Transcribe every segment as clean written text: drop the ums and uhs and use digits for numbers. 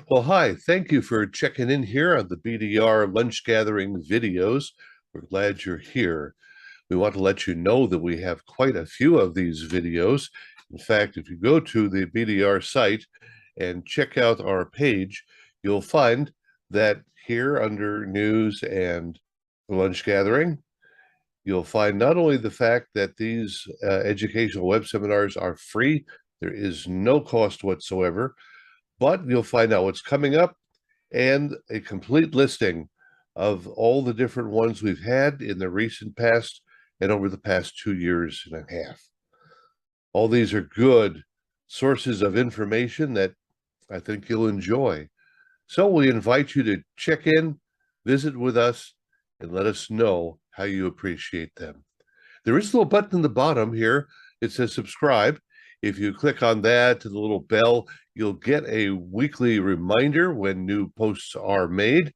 Well, hi. Thank you for checking in here on the BDR lunch gathering videos. We're glad you're here. We want to let you know that we have quite a few of these videos. In fact, if you go to the BDR site and check out our page, you'll find that here under news and lunch gathering, you'll find not only the fact that these educational web seminars are free, there is no cost whatsoever, but you'll find out what's coming up and a complete listing of all the different ones we've had in the recent past and over the past 2 years and a half. All these are good sources of information that I think you'll enjoy. So we invite you to check in, visit with us, and let us know how you appreciate them. There is a little button in the bottom here. It says subscribe. If you click on that to the little bell, you'll get a weekly reminder when new posts are made.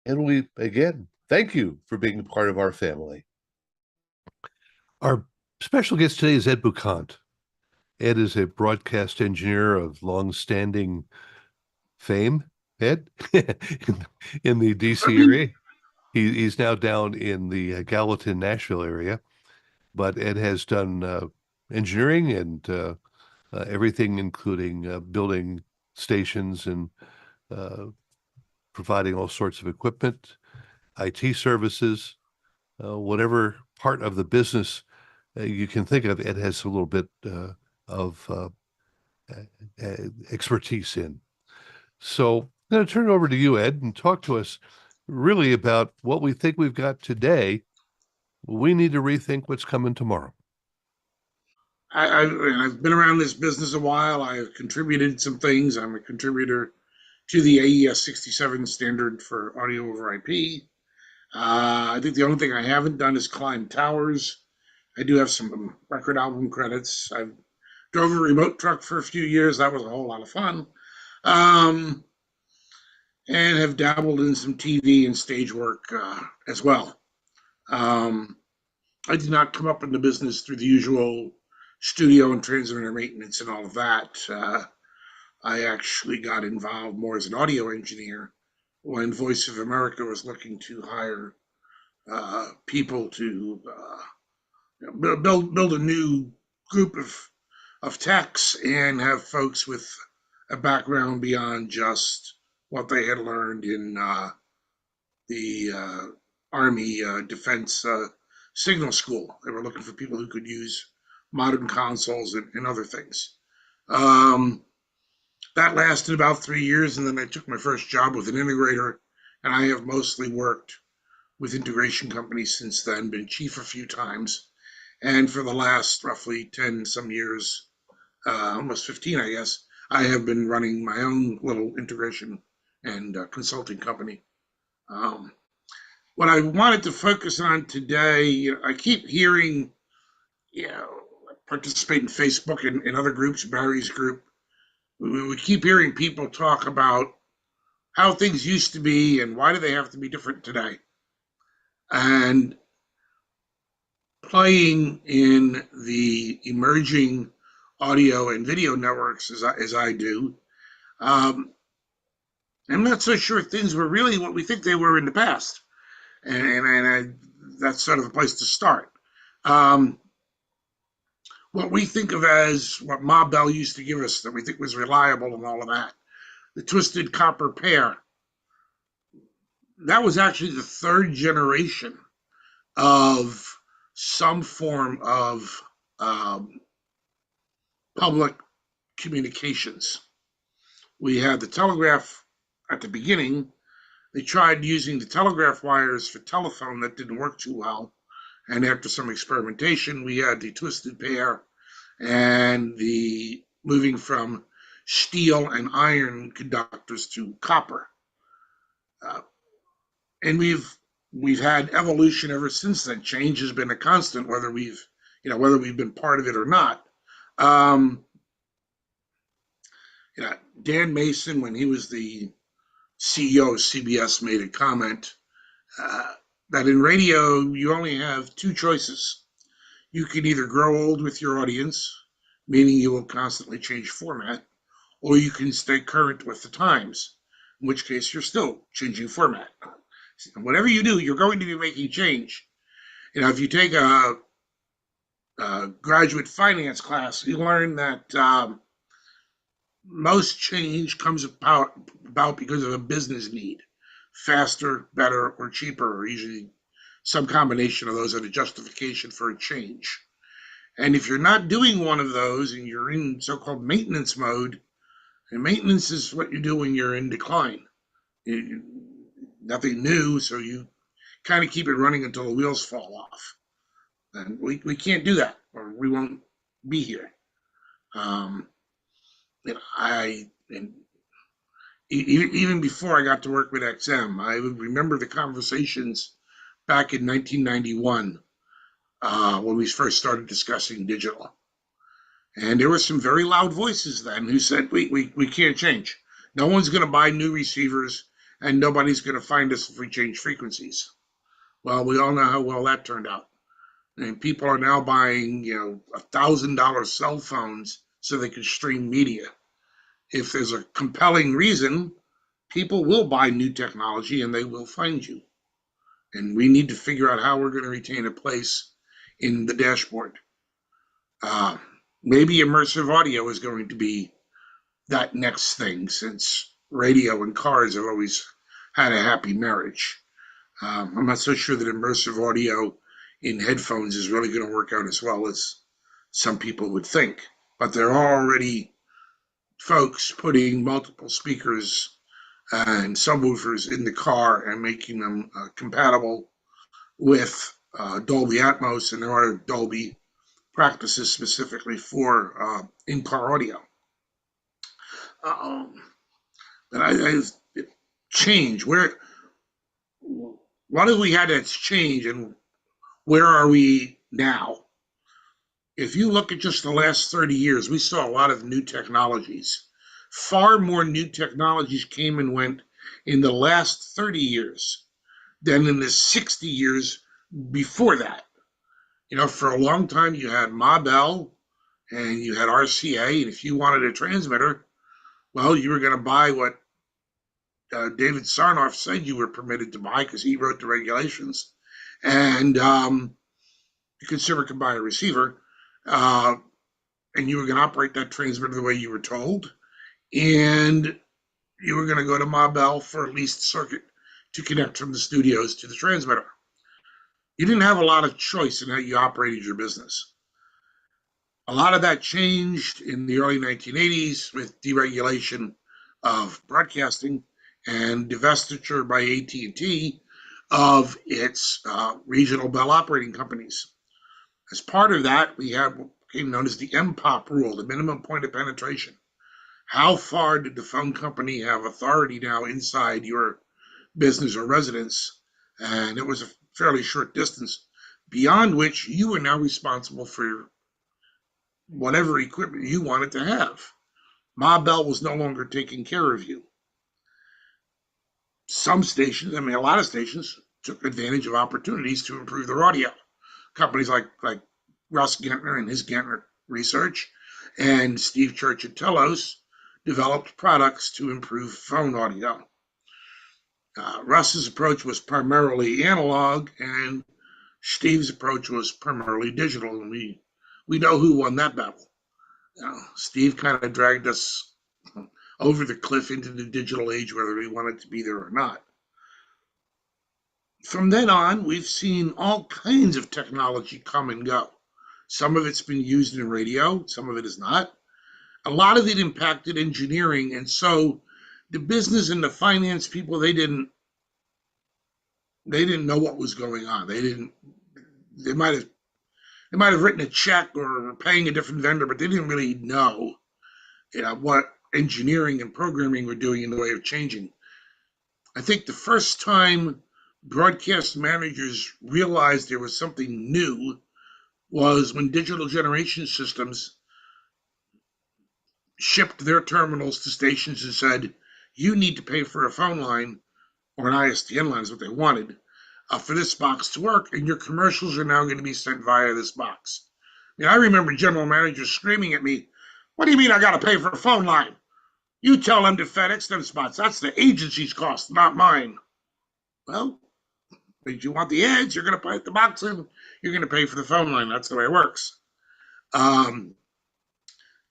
And we, again, thank you for being part of our family. Our special guest today is Ed Bukont. Ed is a broadcast engineer of long-standing fame, Ed, in the DC area. He's now down in the Gallatin, Nashville area, but Ed has done engineering and everything, including building stations and providing all sorts of equipment, IT services, whatever part of the business you can think of, Ed has a little bit of expertise in. So I'm going to turn it over to you, Ed, and talk to us really about what we think we've got today. We need to rethink what's coming tomorrow. I've been around this business a while. I've contributed some things. I'm a contributor to the AES 67 standard for audio over IP. I think the only thing I haven't done is climb towers. I do have some record album credits. I drove a remote truck for a few years. That was a whole lot of fun. And have dabbled in some TV and stage work as well. I did not come up in the business through the usual studio and transmitter maintenance and all of that. I actually got involved more as an audio engineer when Voice of America was looking to hire people to build a new group of techs and have folks with a background beyond just what they had learned in the Army Defense Signal School. They were looking for people who could use modern consoles and other things. That lasted about 3 years, and then I took my first job with an integrator, and I have mostly worked with integration companies since then, been chief a few times, and for the last roughly 10 some years, almost 15, I guess, I have been running my own little integration and consulting company. What I wanted to focus on today, I keep hearing, participate in Facebook and other groups, Barry's group. We keep hearing people talk about how things used to be and why do they have to be different today. And playing in the emerging audio and video networks as I do, I'm not so sure things were really what we think they were in the past. And that's sort of the place to start. What we think of as what Ma Bell used to give us that we think was reliable and all of that, the twisted copper pair, that was actually the third generation of some form of public communications. We had the telegraph at the beginning. They tried using the telegraph wires for telephone. That didn't work too well. And after some experimentation, we had the twisted pair and the moving from steel and iron conductors to copper. And we've had evolution ever since then. Change has been a constant, whether we've been part of it or not. Dan Mason, when he was the CEO of CBS, made a comment that in radio, you only have two choices. You can either grow old with your audience, meaning you will constantly change format, or you can stay current with the times, in which case you're still changing format. Whatever you do, you're going to be making change. If you take a graduate finance class, you learn that most change comes about because of a business need. Faster, better, or cheaper, or usually some combination of those are the justification for a change. And if you're not doing one of those and you're in so-called maintenance mode, and maintenance is what you do when you're in decline. Nothing new, so you kind of keep it running until the wheels fall off. And we can't do that, or we won't be here. Um, and even before I got to work with XM, I would remember the conversations back in 1991 when we first started discussing digital. And there were some very loud voices then who said, we can't change. No one's going to buy new receivers, and nobody's going to find us if we change frequencies. Well, we all know how well that turned out. And people are now buying, $1,000 cell phones so they can stream media. If there's a compelling reason, people will buy new technology and they will find you. And we need to figure out how we're going to retain a place in the dashboard. Maybe immersive audio is going to be that next thing, since radio and cars have always had a happy marriage. I'm not so sure that immersive audio in headphones is really going to work out as well as some people would think. But there are already folks putting multiple speakers and subwoofers in the car and making them compatible with Dolby Atmos, and there are Dolby practices specifically for in-car audio. But I change. What have we had that's changed, and where are we now? If you look at just the last 30 years, we saw a lot of new technologies. Far more new technologies came and went in the last 30 years than in the 60 years before that. For a long time, you had Ma Bell and you had RCA, and if you wanted a transmitter, well, you were going to buy what David Sarnoff said you were permitted to buy because he wrote the regulations. And the consumer could buy a receiver, and you were going to operate that transmitter the way you were told. And you were going to go to Ma Bell for a leased circuit to connect from the studios to the transmitter. You didn't have a lot of choice in how you operated your business. A lot of that changed in the early 1980s with deregulation of broadcasting and divestiture by AT&T of its regional Bell operating companies. As part of that, we had what became known as the MPOP rule, the minimum point of penetration. How far did the phone company have authority now inside your business or residence? And it was a fairly short distance, beyond which you were now responsible for whatever equipment you wanted to have. Ma Bell was no longer taking care of you. Some stations, a lot of stations, took advantage of opportunities to improve their audio. Companies like Russ Gentner and his Gentner Research and Steve Church at Telos developed products to improve phone audio. Russ's approach was primarily analog, and Steve's approach was primarily digital, and we know who won that battle. Steve kind of dragged us over the cliff into the digital age, whether we wanted to be there or not. From then on, we've seen all kinds of technology come and go. Some of it's been used in radio, some of it is not. A lot of it impacted engineering, and so the business and the finance people, they didn't know what was going on. They might have written a check or were paying a different vendor, but they didn't really know what engineering and programming were doing in the way of changing. I think the first time broadcast managers realized there was something new was when Digital Generation Systems shipped their terminals to stations and said, you need to pay for a phone line, or an ISDN line is what they wanted, for this box to work, and your commercials are now going to be sent via this box. I remember general managers screaming at me, what do you mean I got to pay for a phone line? You tell them to FedEx them spots. That's the agency's cost, not mine. Well, if you want the ads, you're going to put the box in. You're going to pay for the phone line. That's the way it works. And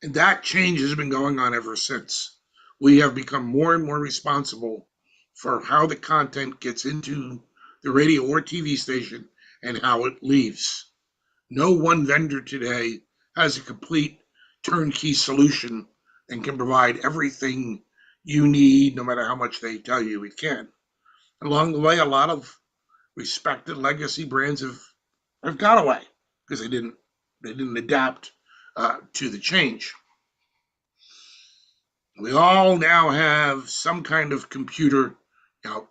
that change has been going on ever since. We have become more and more responsible for how the content gets into the radio or TV station and how it leaves. No one vendor today has a complete turnkey solution and can provide everything you need, no matter how much they tell you it can. Along the way, a lot of respected legacy brands have gone away because they didn't adapt to the change. We all now have some kind of computer,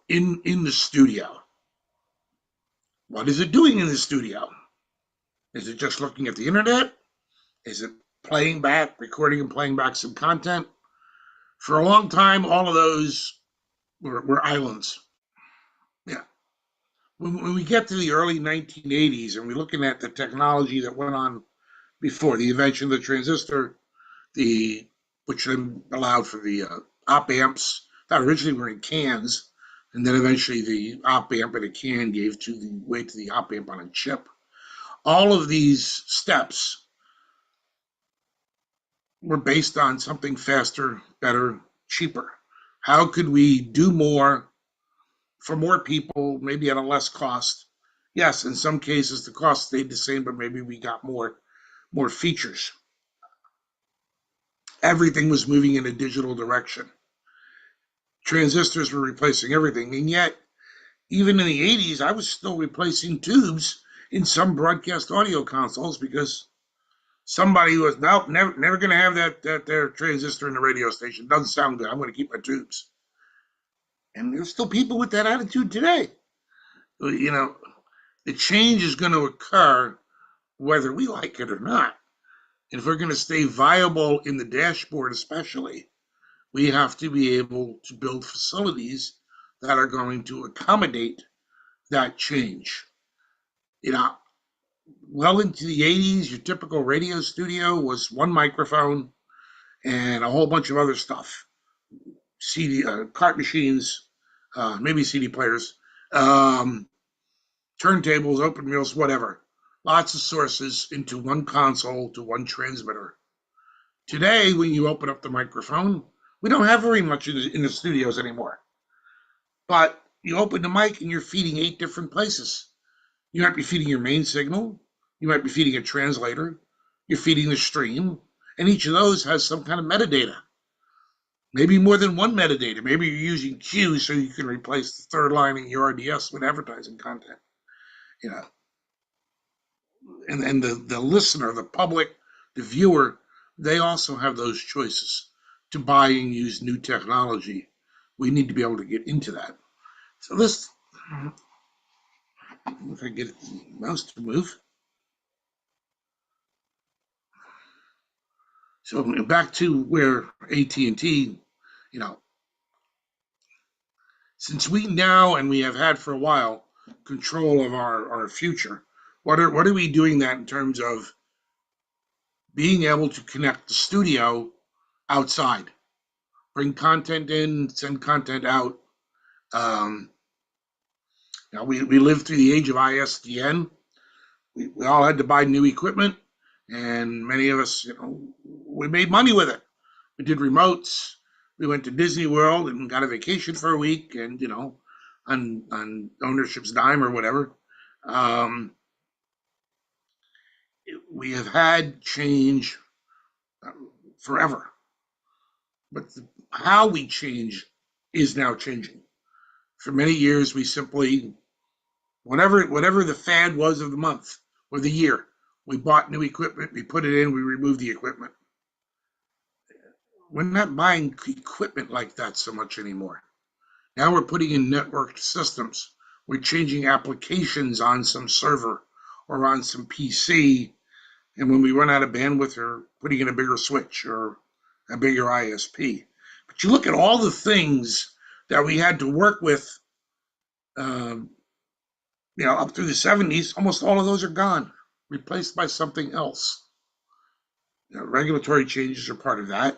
in the studio. What is it doing in the studio? Is it just looking at the internet? Is it playing back, recording and playing back some content? For a long time, all of those were islands. Yeah. When we get to the early 1980s and we're looking at the technology that went on before the invention of the transistor, which then allowed for the op amps that originally were in cans, and then eventually the op amp in a can gave to the way to the op amp on a chip. All of these steps were based on something faster, better, cheaper. How could we do more for more people, maybe at a less cost? Yes, in some cases the cost stayed the same, but maybe we got more features. Everything was moving in a digital direction. Transistors were replacing everything, and yet even in the 80s, I was still replacing tubes in some broadcast audio consoles because somebody was never going to have that their transistor in the radio station. Doesn't sound good. I'm going to keep my tubes. And there's still people with that attitude today. The change is going to occur whether we like it or not. And if we're going to stay viable in the dashboard, especially, we have to be able to build facilities that are going to accommodate that change. Well into the 80s, your typical radio studio was one microphone and a whole bunch of other stuff. CD, cart machines, maybe CD players, turntables, open reels, whatever. Lots of sources into one console to one transmitter. Today, when you open up the microphone, we don't have very much in the studios anymore. But you open the mic and you're feeding 8 different places. You might be feeding your main signal. You might be feeding a translator. You're feeding the stream. And each of those has some kind of metadata. Maybe more than one metadata. Maybe you're using Q so you can replace the third line in your RDS with advertising content. And the listener, the public, the viewer, they also have those choices to buy and use new technology. We need to be able to get into that. So this, if I get the mouse to move. So back to where AT&T, since we now, and we have had for a while, control of our future, what are we doing that in terms of being able to connect the studio outside, bring content in, send content out? We lived through the age of ISDN. We all had to buy new equipment, and many of us, we made money with it. We did remotes. We went to Disney World and got a vacation for a week, and on ownership's dime or whatever. We have had change forever, but how we change is now changing. For many years, we simply, whatever the fad was of the month or the year, we bought new equipment, we put it in, we removed the equipment. We're not buying equipment like that so much anymore. Now we're putting in networked systems. We're changing applications on some server or on some PC. And when we run out of bandwidth, we're putting in a bigger switch or a bigger ISP. But you look at all the things that we had to work with, up through the 70s, almost all of those are gone, replaced by something else. Regulatory changes are part of that.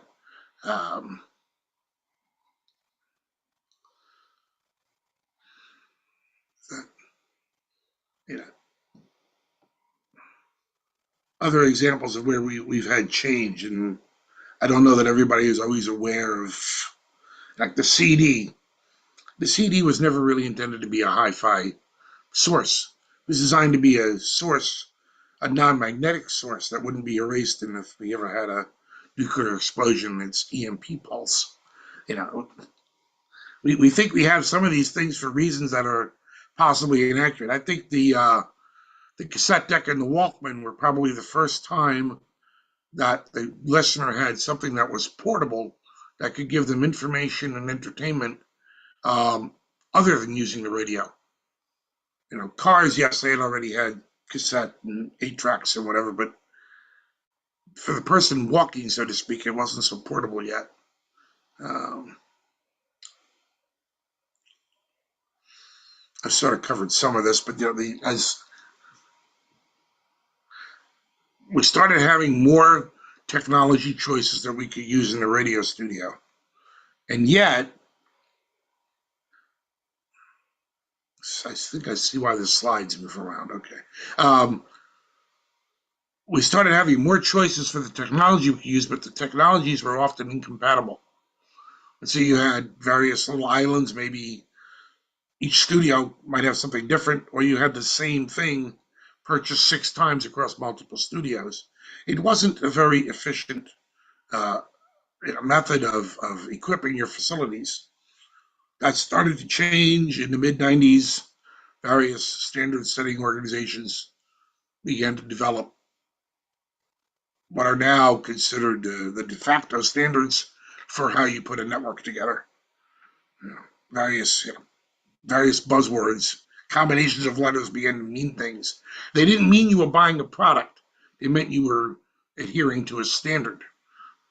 other examples of where we've had change, and I don't know that everybody is always aware of, like the CD. The CD was never really intended to be a hi-fi source. It was designed to be a source, a non-magnetic source that wouldn't be erased, and if we ever had a nuclear explosion, it's EMP pulse. You know, we think we have some of these things for reasons that are possibly inaccurate. I think the cassette deck and the Walkman were probably the first time that the listener had something that was portable that could give them information and entertainment, um, other than using the radio. You know, cars, yes, they had already had cassette and 8 tracks and whatever, but for the person walking, so to speak, it wasn't so portable yet. Um, I've sort of covered some of this, but you know, as we started having more technology choices that we could use in the radio studio, and yet I think I see why the slides move around. Okay. Um, we started having more choices for the technology we could use, but the technologies were often incompatible. And so you had various little islands, maybe each studio might have something different, or you had the same thing purchased 6 times across multiple studios. It wasn't a very efficient uh, method of equipping your facilities. That started to change in the mid 90s. Various standard setting organizations began to develop what are now considered the de facto standards for how you put a network together. You know, various various buzzwords, combinations of letters began to mean things. They didn't mean you were buying a product. They meant you were adhering to a standard.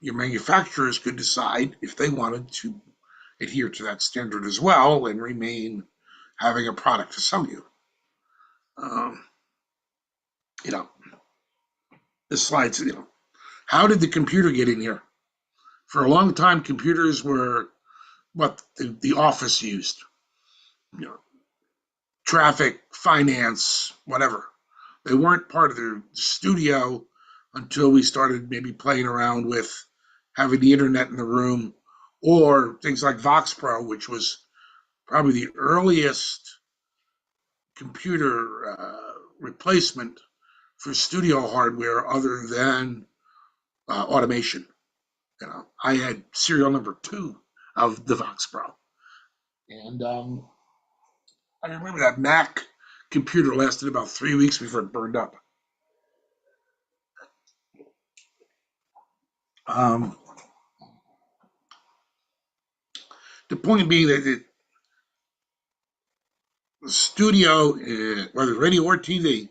Your manufacturers could decide if they wanted to adhere to that standard as well and remain having a product to sell you. Um, you know, this slide's, how did the computer get in here? For a long time, computers were what the office used. You know, traffic, finance, whatever. They weren't part of the studio until we started maybe playing around with having the internet in the room, or things like Vox Pro, which was probably the earliest computer replacement for studio hardware other than automation. You know, I had serial number 2 of the Vox Pro, and I remember that Mac computer lasted about 3 weeks before it burned up. Um, the point being that the studio, whether radio or TV,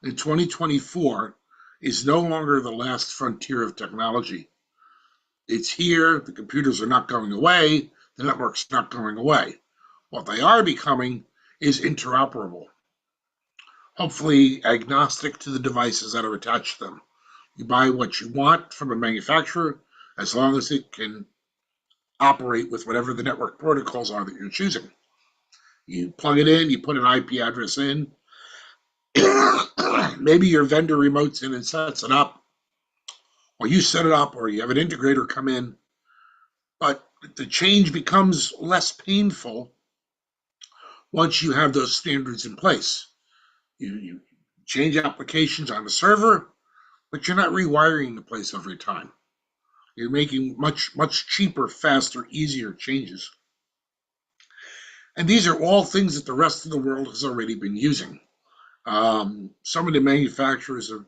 in 2024 is no longer the last frontier of technology. It's here. The computers are not going away. The network's not going away. What they are becoming is interoperable, hopefully agnostic to the devices that are attached to them. You buy what you want from a manufacturer as long as it can operate with whatever the network protocols are that you're choosing. You plug it in, you put an IP address in, maybe your vendor remotes in and sets it up, or you set it up, or you have an integrator come in, but the change becomes less painful once you have those standards in place. You change applications on the server, but you're not rewiring the place every time. You're making much cheaper, faster, easier changes. And these are all things that the rest of the world has already been using. Some of the manufacturers have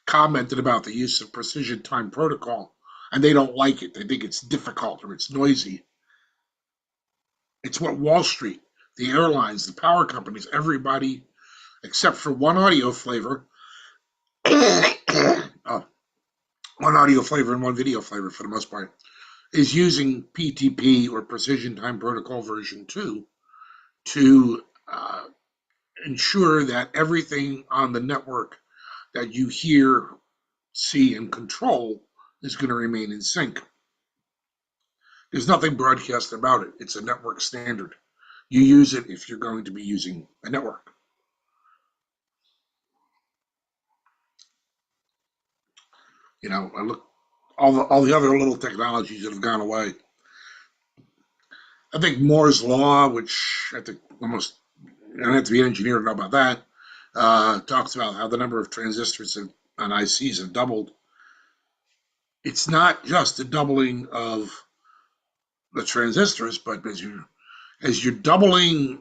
commented about the use of precision time protocol, and they don't like it. They think it's difficult or it's noisy. It's what Wall Street, the airlines, the power companies, everybody, except for one audio flavor, oh, one audio flavor and one video flavor for the most part, is using PTP or Precision Time Protocol version 2 to ensure that everything on the network that you hear, see, and control is going to remain in sync. There's nothing broadcast about it. It's a network standard. You use it if you're going to be using a network. I look all the other little technologies that have gone away. I think Moore's law, which I think almost you don't have to be an engineer to know about that, talks about how the number of transistors on ICs have doubled. It's not just a doubling of the transistors, but as you're doubling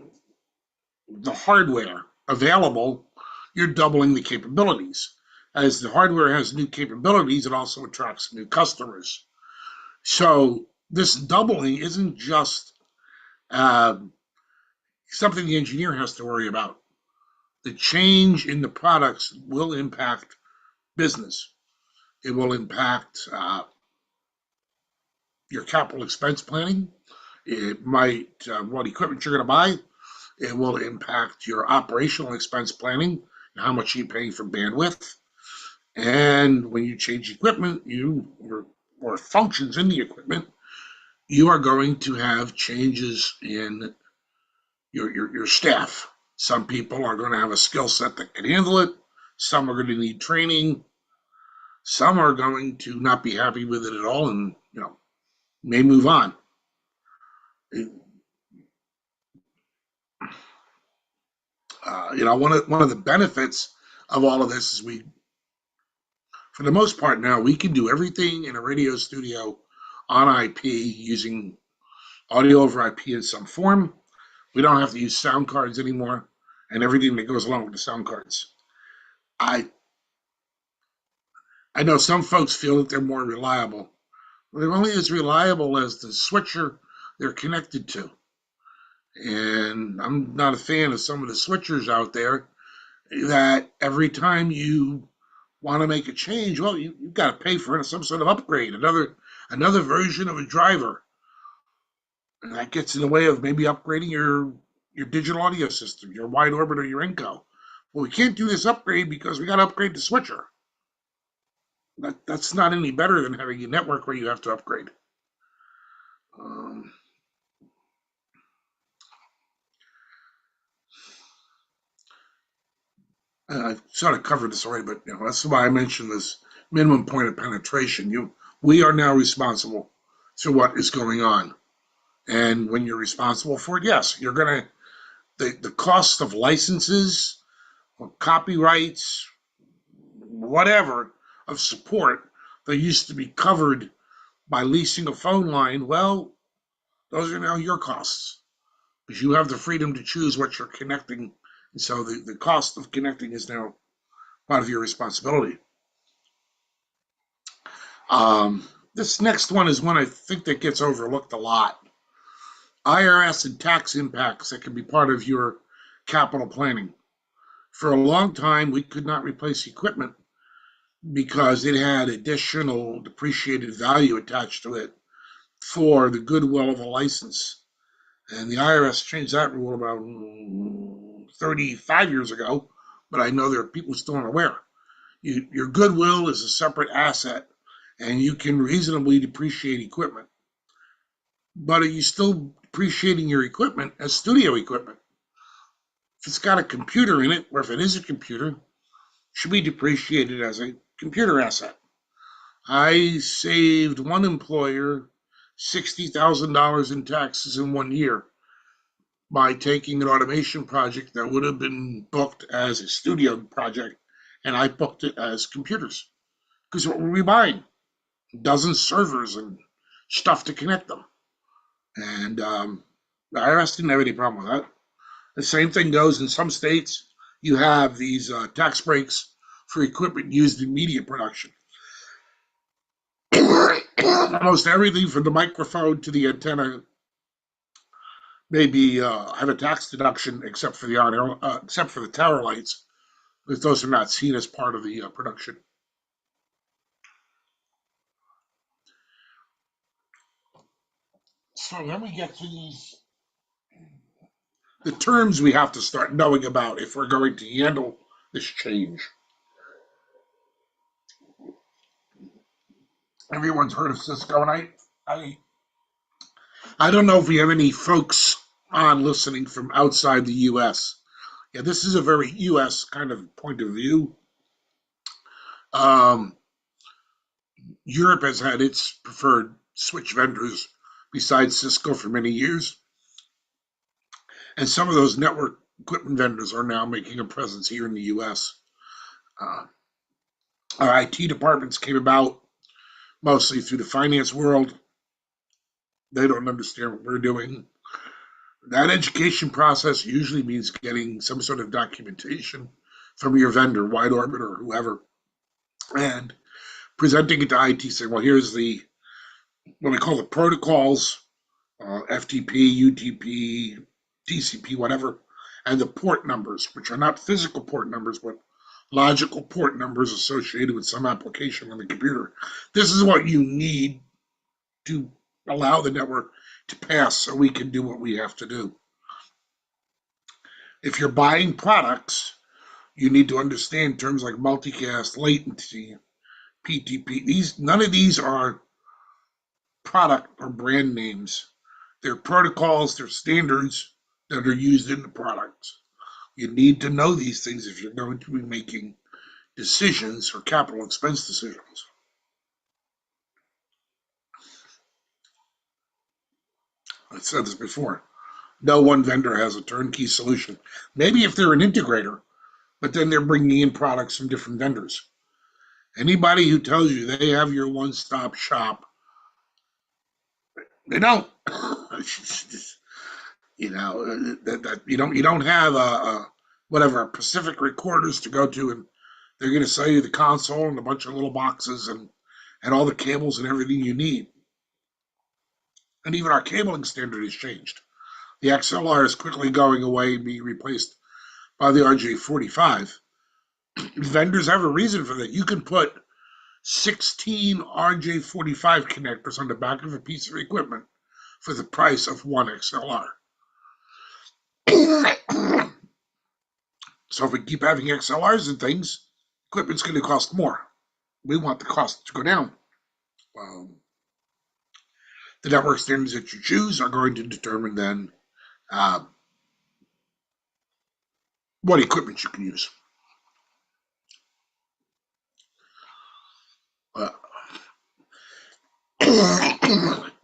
the hardware available, you're doubling the capabilities. As the hardware has new capabilities, it also attracts new customers. So this doubling isn't just uh, something the engineer has to worry about. The change in the products will impact business. It will impact your capital expense planning. It might, what equipment you're going to buy. It will impact your operational expense planning, how much you're paying for bandwidth. And when you change equipment, or functions in the equipment, you are going to have changes in your staff. Some people are going to have a skill set that can handle it. Some are going to need training. Some are going to not be happy with it at all, and may move on. One of the benefits of all of this is for the most part now, we can do everything in a radio studio on IP using audio over IP in some form. We don't have to use sound cards anymore and everything that goes along with the sound cards. I know some folks feel that they're more reliable. They're only as reliable as the switcher they're connected to. And I'm not a fan of some of the switchers out there that every time you want to make a change, well, you've got to pay for some sort of upgrade, another version of a driver. And that gets in the way of maybe upgrading your digital audio system, your wide orbit or your Enco. Well, we can't do this upgrade because we got to upgrade the switcher. That's not any better than having a network where you have to upgrade. I've sort of covered this already, but that's why I mentioned this minimum point of penetration. We are now responsible for what is going on, and when you're responsible for it, yes, you're gonna the cost of licenses, copyrights, whatever of support that used to be covered by leasing a phone line. Well, those are now your costs because you have the freedom to choose what you're connecting, and so the cost of connecting is now part of your responsibility. This next one is one I think that gets overlooked a lot. IRS and tax impacts that can be part of your capital planning. For a long time, we could not replace equipment because it had additional depreciated value attached to it for the goodwill of a license. And the IRS changed that rule about 35 years ago, but I know there are people still unaware. Your goodwill is a separate asset, and you can reasonably depreciate equipment. But are you still depreciating your equipment as studio equipment? If it's got a computer in it, or if it is a computer, it should be depreciated as a computer asset. I saved one employer $60,000 in taxes in 1 year by taking an automation project that would have been booked as a studio project, and I booked it as computers. Because what were we buying? Dozens of servers and stuff to connect them. And the IRS didn't have any problem with that. The same thing goes in some states. You have these tax breaks for equipment used in media production. Almost everything from the microphone to the antenna maybe have a tax deduction except for the tower lights, because those are not seen as part of the production. So then we get to the terms we have to start knowing about if we're going to handle this change. Everyone's heard of Cisco, and I don't know if we have any folks on listening from outside the U.S. Yeah, this is a very U.S. kind of point of view. Europe has had its preferred switch vendors besides Cisco for many years. And some of those network equipment vendors are now making a presence here in the US. Uh, our IT departments came about mostly through the finance world. They don't understand what we're doing. That education process usually means getting some sort of documentation from your vendor, Wide Orbit or whoever, and presenting it to IT, saying, well, here's what we call the protocols, FTP, UTP, TCP, whatever, and the port numbers, which are not physical port numbers, but logical port numbers associated with some application on the computer. This is what you need to allow the network to pass so we can do what we have to do. If you're buying products, you need to understand terms like multicast, latency, PTP. None of these are product or brand names. They're protocols, they're standards that are used in the products. You need to know these things if you're going to be making decisions or capital expense decisions. I've said this before. No one vendor has a turnkey solution. Maybe if they're an integrator, but then they're bringing in products from different vendors. Anybody who tells you they have your one-stop shop, they don't. That you don't have a whatever a Pacific Recorders to go to, and they're going to sell you the console and a bunch of little boxes and all the cables and everything you need. And even our cabling standard has changed. The XLR is quickly going away and being replaced by the RJ45. Vendors have a reason for that. You can put 16 RJ45 connectors on the back of a piece of equipment for the price of one XLR. So if we keep having XLRs and things, equipment's going to cost more. We want the cost to go down. The network standards that you choose are going to determine then what equipment you can use.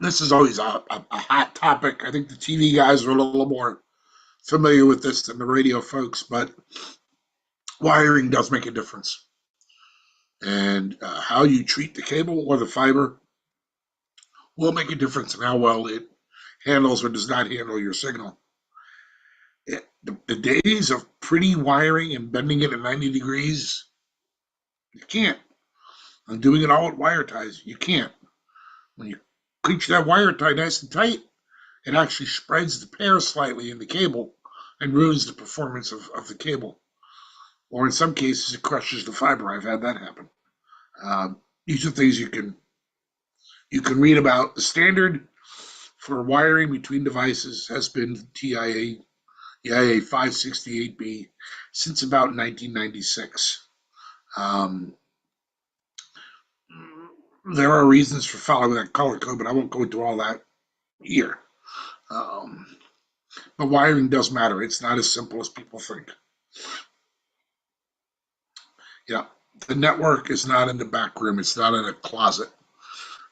This is always a hot topic. I think the TV guys are a little more familiar with this than the radio folks, but wiring does make a difference. And how you treat the cable or the fiber will make a difference in how well it handles or does not handle your signal. The days of pretty wiring and bending it at 90 degrees, you can't. And doing it all with wire ties, you can't. When you clinch that wire tie nice and tight, it actually spreads the pair slightly in the cable and ruins the performance of the cable. Or in some cases, it crushes the fiber. I've had that happen. These are things you can read about. The standard for wiring between devices has been TIA 568B since about 1996. There are reasons for following that color code, but I won't go into all that here. But wiring does matter. It's not as simple as people think. Yeah, the network is not in the back room. It's not in a closet.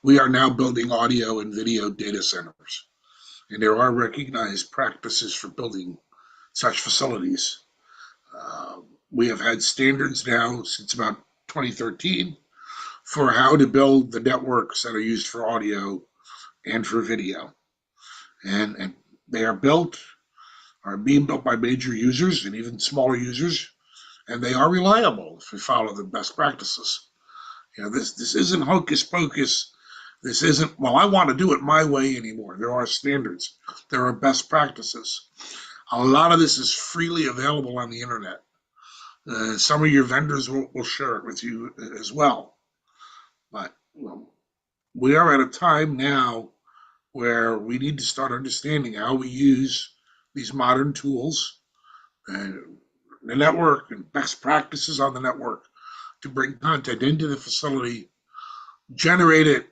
We are now building audio and video data centers, and there are recognized practices for building such facilities. We have had standards now since about 2013 for how to build the networks that are used for audio and for video. And they are being built by major users and even smaller users, and they are reliable if we follow the best practices. This isn't hocus pocus. This isn't, well, I want to do it my way anymore. There are standards. There are best practices. A lot of this is freely available on the internet. Some of your vendors will share it with you as well. But we are at a time now where we need to start understanding how we use these modern tools and the network and best practices on the network to bring content into the facility, generate it,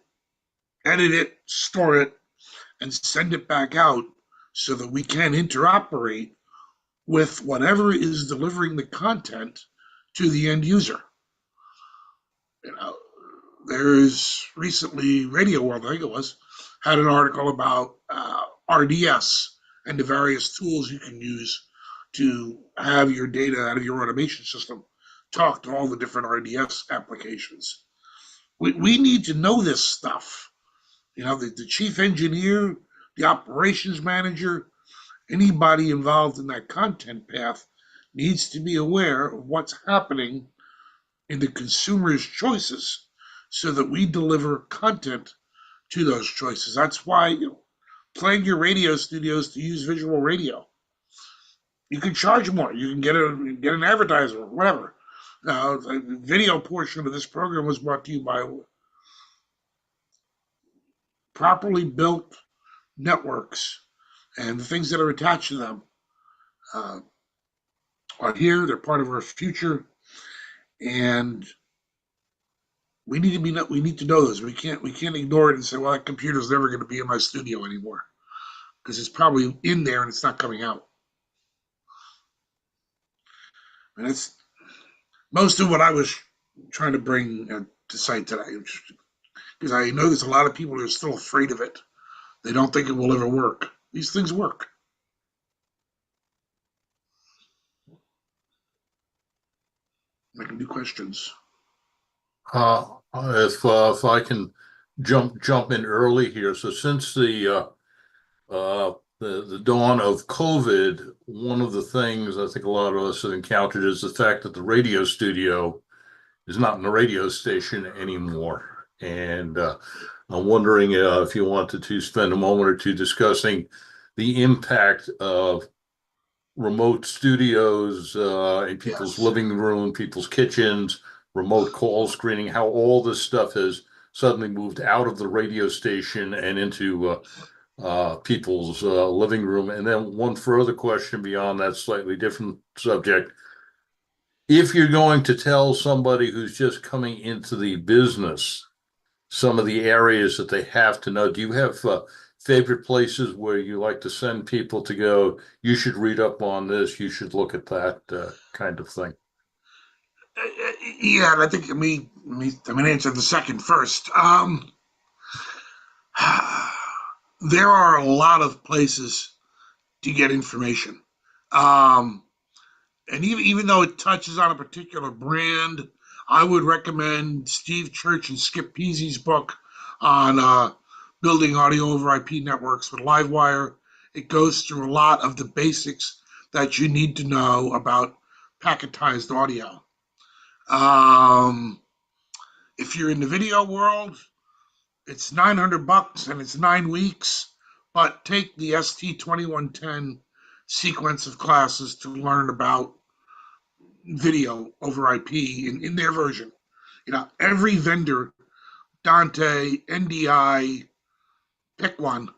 edit it, store it, and send it back out so that we can interoperate with whatever is delivering the content to the end user. there's recently Radio World, I think it was, had an article about RDS and the various tools you can use to have your data out of your automation system talk to all the different RDS applications. We need to know this stuff. You know, the chief engineer, the operations manager, anybody involved in that content path needs to be aware of what's happening in the consumer's choices so that we deliver content to those choices. That's why, you know, playing your radio studios to use visual radio. You can charge more. You can get an advertiser, whatever. Now, the video portion of this program was brought to you by properly built networks, and the things that are attached to them uh, are here. They're part of our future, and we need to know those. We can't ignore it and say, well, that computer's never going to be in my studio anymore because it's probably in there and it's not coming out. And that's most of what I was trying to bring to sight today, because I know there's a lot of people who are still afraid of it. They don't think it will ever work. These things work. I can do questions. If I can jump in early here, so since the dawn of COVID, one of the things I think a lot of us have encountered is the fact that the radio studio is not in the radio station anymore. And I'm wondering if you wanted to spend a moment or two discussing the impact of remote studios in people's living room, people's kitchens, remote call screening, how all this stuff has suddenly moved out of the radio station and into people's living room. And then one further question beyond that slightly different subject. If you're going to tell somebody who's just coming into the business some of the areas that they have to know, do you have favorite places where you like to send people to go, you should read up on this, you should look at that kind of thing? Yeah, and I think I'm going to answer the second first. There are a lot of places to get information. And even though it touches on a particular brand, I would recommend Steve Church and Skip Peasy's book on building audio over IP networks with Livewire. It goes through a lot of the basics that you need to know about packetized audio. If you're in the video world, it's $900 and it's 9 weeks, but take the ST2110 sequence of classes to learn about video over IP in their version. You know, every vendor, Dante, NDI, pick one,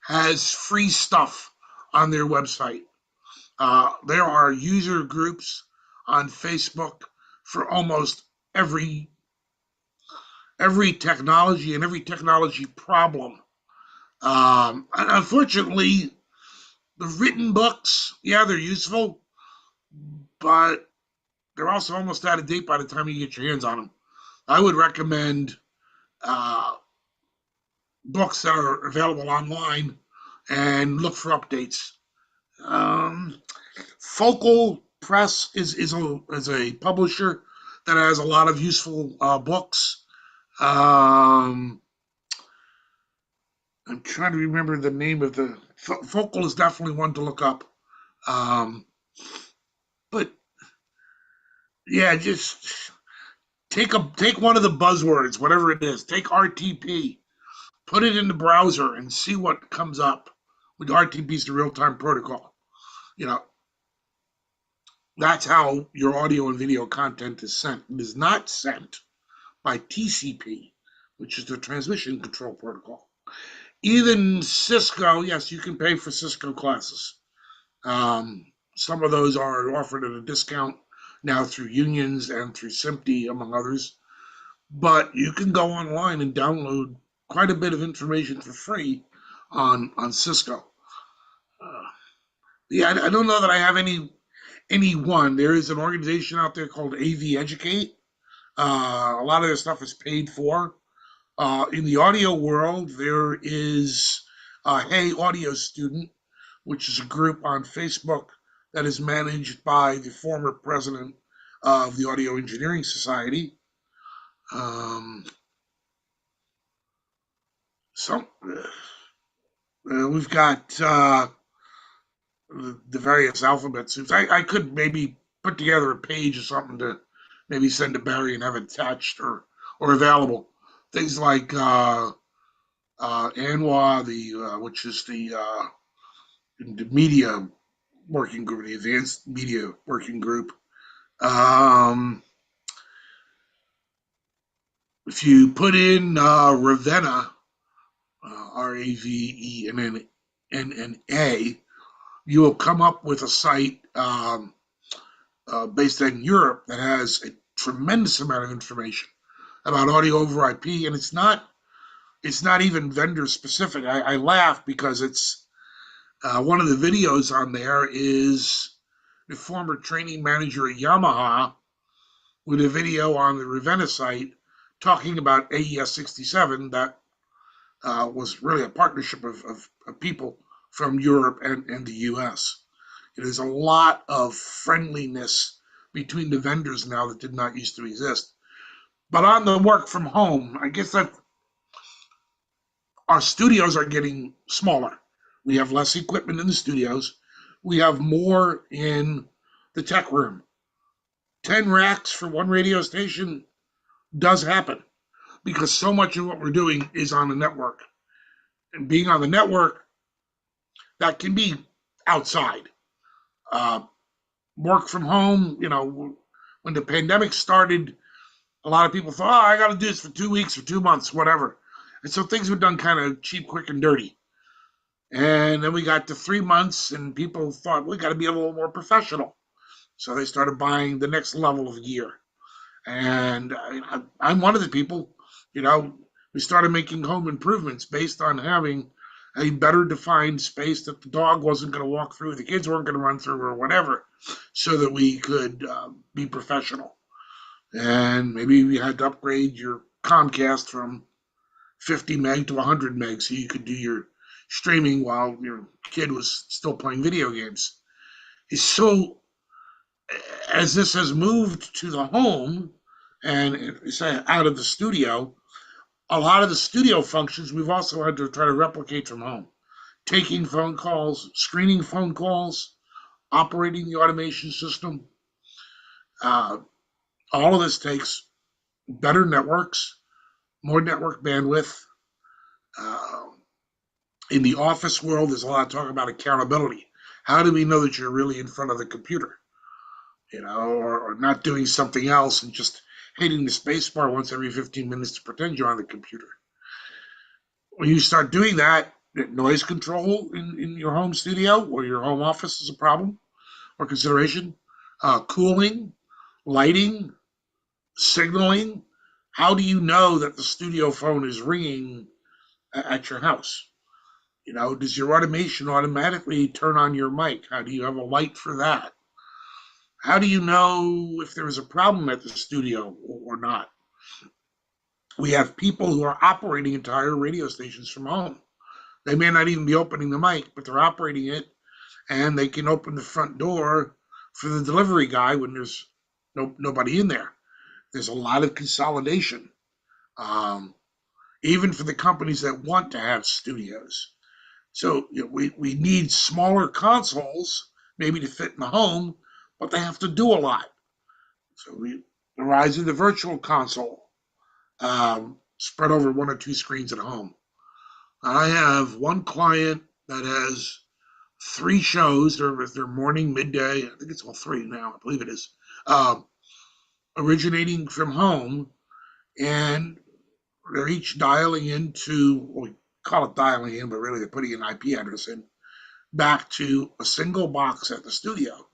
has free stuff on their website. There are user groups on Facebook for almost every technology and every technology problem. And unfortunately, the written books, yeah, they're useful, but they're also almost out of date by the time you get your hands on them. I would recommend books that are available online and look for updates. Focal Press is a publisher that has a lot of useful books. I'm trying to remember the name of the Focal is definitely one to look up. But yeah, just take one of the buzzwords, whatever it is. Take RTP, put it in the browser, and see what comes up. With RTP is the real-time protocol. You know, that's how your audio and video content is sent. It is not sent by TCP, which is the transmission control protocol. Even Cisco, yes, you can pay for Cisco classes. Some of those are offered at a discount now through unions and through SMPTE, among others. But you can go online and download quite a bit of information for free on Cisco. Yeah, I don't know that I have any one. There is an organization out there called AV Educate. A lot of their stuff is paid for. In the audio world, there is Hey Audio Student, which is a group on Facebook that is managed by the former president of the Audio Engineering Society. Um, so we've got the various alphabet soups. I could maybe put together a page or something to maybe send to Barry and have it attached or available. Things like ANWA, which is the media working group, the advanced media working group. If you put in Ravenna, RAVENNA, you will come up with a site based in Europe that has a tremendous amount of information about audio over IP, and it's not even vendor specific. I laugh because it's one of the videos on there is the former training manager at Yamaha with a video on the Ravenna site talking about AES 67 that was really a partnership of people from Europe and the US. There's a lot of friendliness between the vendors now that did not used to exist. But on the work from home, I guess that our studios are getting smaller. We have less equipment in the studios. We have more in the tech room. 10 racks for one radio station does happen because so much of what we're doing is on the network. And being on the network, that can be outside. Uh, Work from home, when the pandemic started, a lot of people thought, oh, I got to do this for 2 weeks or 2 months, whatever. And so things were done kind of cheap, quick, and dirty. And then we got to 3 months, and people thought, we got to be a little more professional. So they started buying the next level of gear. And I'm one of the people, we started making home improvements based on having a better defined space that the dog wasn't going to walk through, the kids weren't going to run through, or whatever, so that we could be professional. And maybe we had to upgrade your Comcast from 50 meg to 100 meg so you could do your streaming while your kid was still playing video games. So as this has moved to the home and say out of the studio, a lot of the studio functions we've also had to try to replicate from home. Taking phone calls, screening phone calls, operating the automation system. All of this takes better networks, more network bandwidth. Uh, in the office world, there's a lot of talk about accountability. How do we know that you're really in front of the computer? Or not doing something else and just hitting the space bar once every 15 minutes to pretend you're on the computer. When you start doing that, noise control in your home studio or your home office is a problem or consideration. Cooling, lighting, signaling. How do you know that the studio phone is ringing at your house? Does your automation automatically turn on your mic? How do you have a light for that? How do you know if there is a problem at the studio or not? We have people who are operating entire radio stations from home. They may not even be opening the mic, but they're operating it, and they can open the front door for the delivery guy when there's nobody in there. There's a lot of consolidation, even for the companies that want to have studios. So we need smaller consoles, maybe to fit in the home, but they have to do a lot. So the rise of the virtual console, spread over one or two screens at home. I have one client that has 3 shows. They're morning, midday. I think it's all 3 now. I believe it is. Originating from home, and they're each dialing into, well, we call it dialing in, but really they're putting an IP address in, back to a single box at the studio.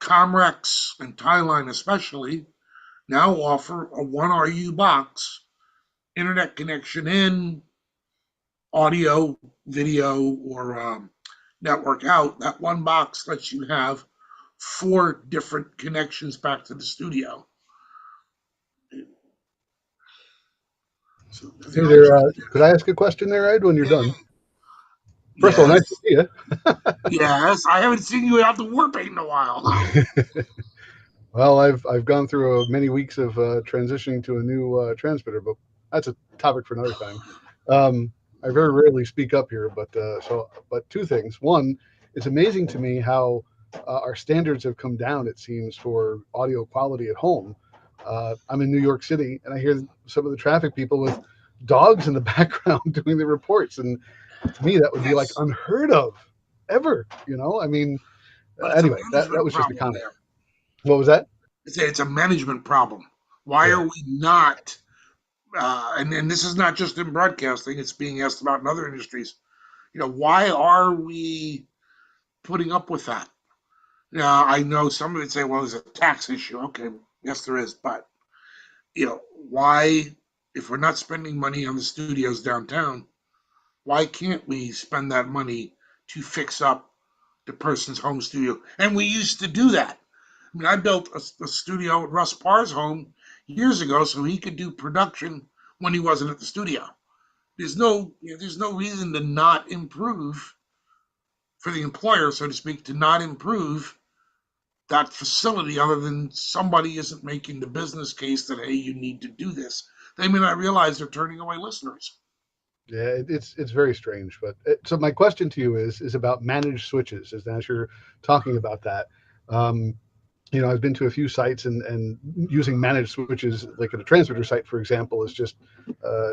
Comrex and Tyline especially now offer a 1RU box, internet connection in, audio, video, or network out. That one box lets you have 4 different connections back to the studio. So Hey there, could I ask a question there, Ed, when you're done? First of all, nice to see you. Yes, I haven't seen you out the war paint in a while. Well, I've gone through many weeks of transitioning to a new transmitter, but that's a topic for another time. I very rarely speak up here, but two things. One, it's amazing to me how our standards have come down, it seems, for audio quality at home. I'm in New York City, and I hear some of the traffic people with dogs in the background doing the reports, and to me, that would be like Yes. unheard of ever. I mean, But it's a anyway, that management was just a problem comment. there. What was that? It's a management problem. Why Yeah. are we not? And this is not just in broadcasting; it's being asked about in other industries. Why are we putting up with that? I know some of it say, "Well, there's a tax issue." Okay, yes, there is, but why? If we're not spending money on the studios downtown, why can't we spend that money to fix up the person's home studio? And we used to do that. I mean, I built a studio at Russ Parr's home years ago so he could do production when he wasn't at the studio. There's no reason to not improve for the employer, so to speak, to not improve that facility other than somebody isn't making the business case that, hey, you need to do this. They may not realize they're turning away listeners. Yeah, it's very strange. But so my question to you is about managed switches. As you're talking about that, um, I've been to a few sites, and using managed switches, like at a transmitter site, for example, is just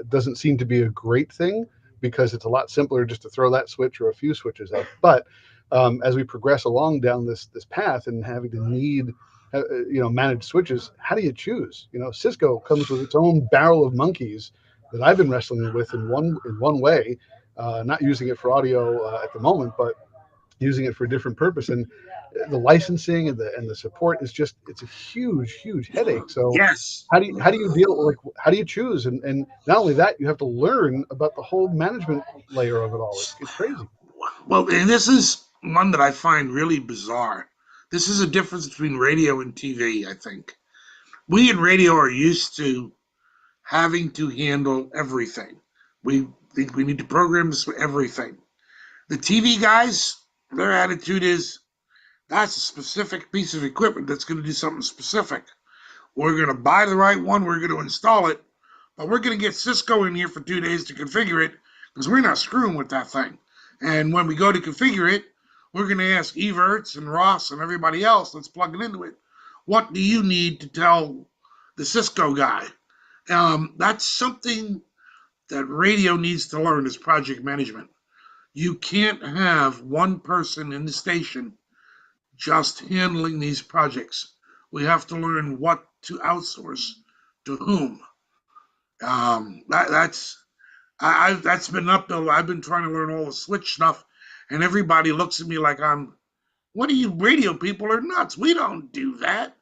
doesn't seem to be a great thing because it's a lot simpler just to throw that switch or a few switches up. But as we progress along down this path and having to need managed switches, how do you choose? Cisco comes with its own barrel of monkeys that I've been wrestling with in one way, not using it for audio at the moment, but using it for a different purpose. And the licensing and the support is just, it's a huge headache. So Yes. how do you deal, like, how do you choose? And not only that, you have to learn about the whole management layer of it all. It's crazy. Well, and this is one that I find really bizarre. This is a difference between radio and TV, I think. We in radio are used to having to handle everything. We think we need to program this for everything. The TV guys, their attitude is that's a specific piece of equipment that's going to do something specific. We're going to buy the right one, we're going to install it, but we're going to get Cisco in here for 2 days to configure it because we're not screwing with that thing. And when we go to configure it, we're going to ask Everts and Ross and everybody else that's plugging into it, what do you need to tell the Cisco guy? That's something that radio needs to learn is project management. You can't have one person in the station just handling these projects. We have to learn what to outsource to whom. That's been uphill. I've been trying to learn all the switch stuff, and everybody looks at me like what are you radio people are nuts? We don't do that.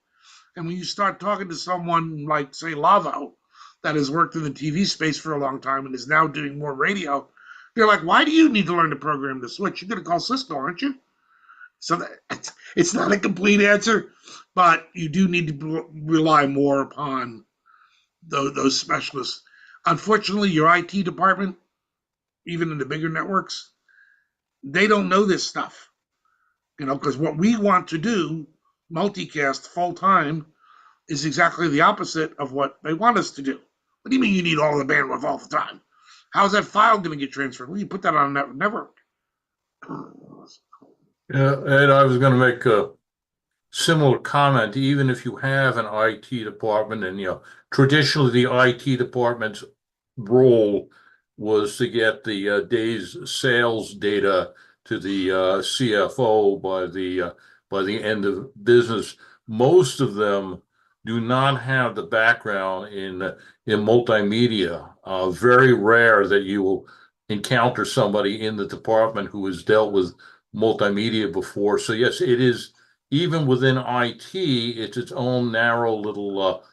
And when you start talking to someone like, say, Lavo, that has worked in the TV space for a long time and is now doing more radio, they're like, why do you need to learn to program the switch? You're going to call Cisco, aren't you? So it's not a complete answer, but you do need to rely more upon those specialists. Unfortunately, your IT department, even in the bigger networks, they don't know this stuff, because what we want to do, multicast full time, is exactly the opposite of what they want us to do. What do you mean you need all the bandwidth all the time? How's that file going to get transferred? Well, you put that on a network. Yeah, Ed, I was going to make a similar comment. Even if you have an IT department, and traditionally the IT department's role was to get the day's sales data to the CFO by the end of business. Most of them do not have the background in multimedia. Very rare that you will encounter somebody in the department who has dealt with multimedia before. So yes, it is, even within IT, it's its own narrow little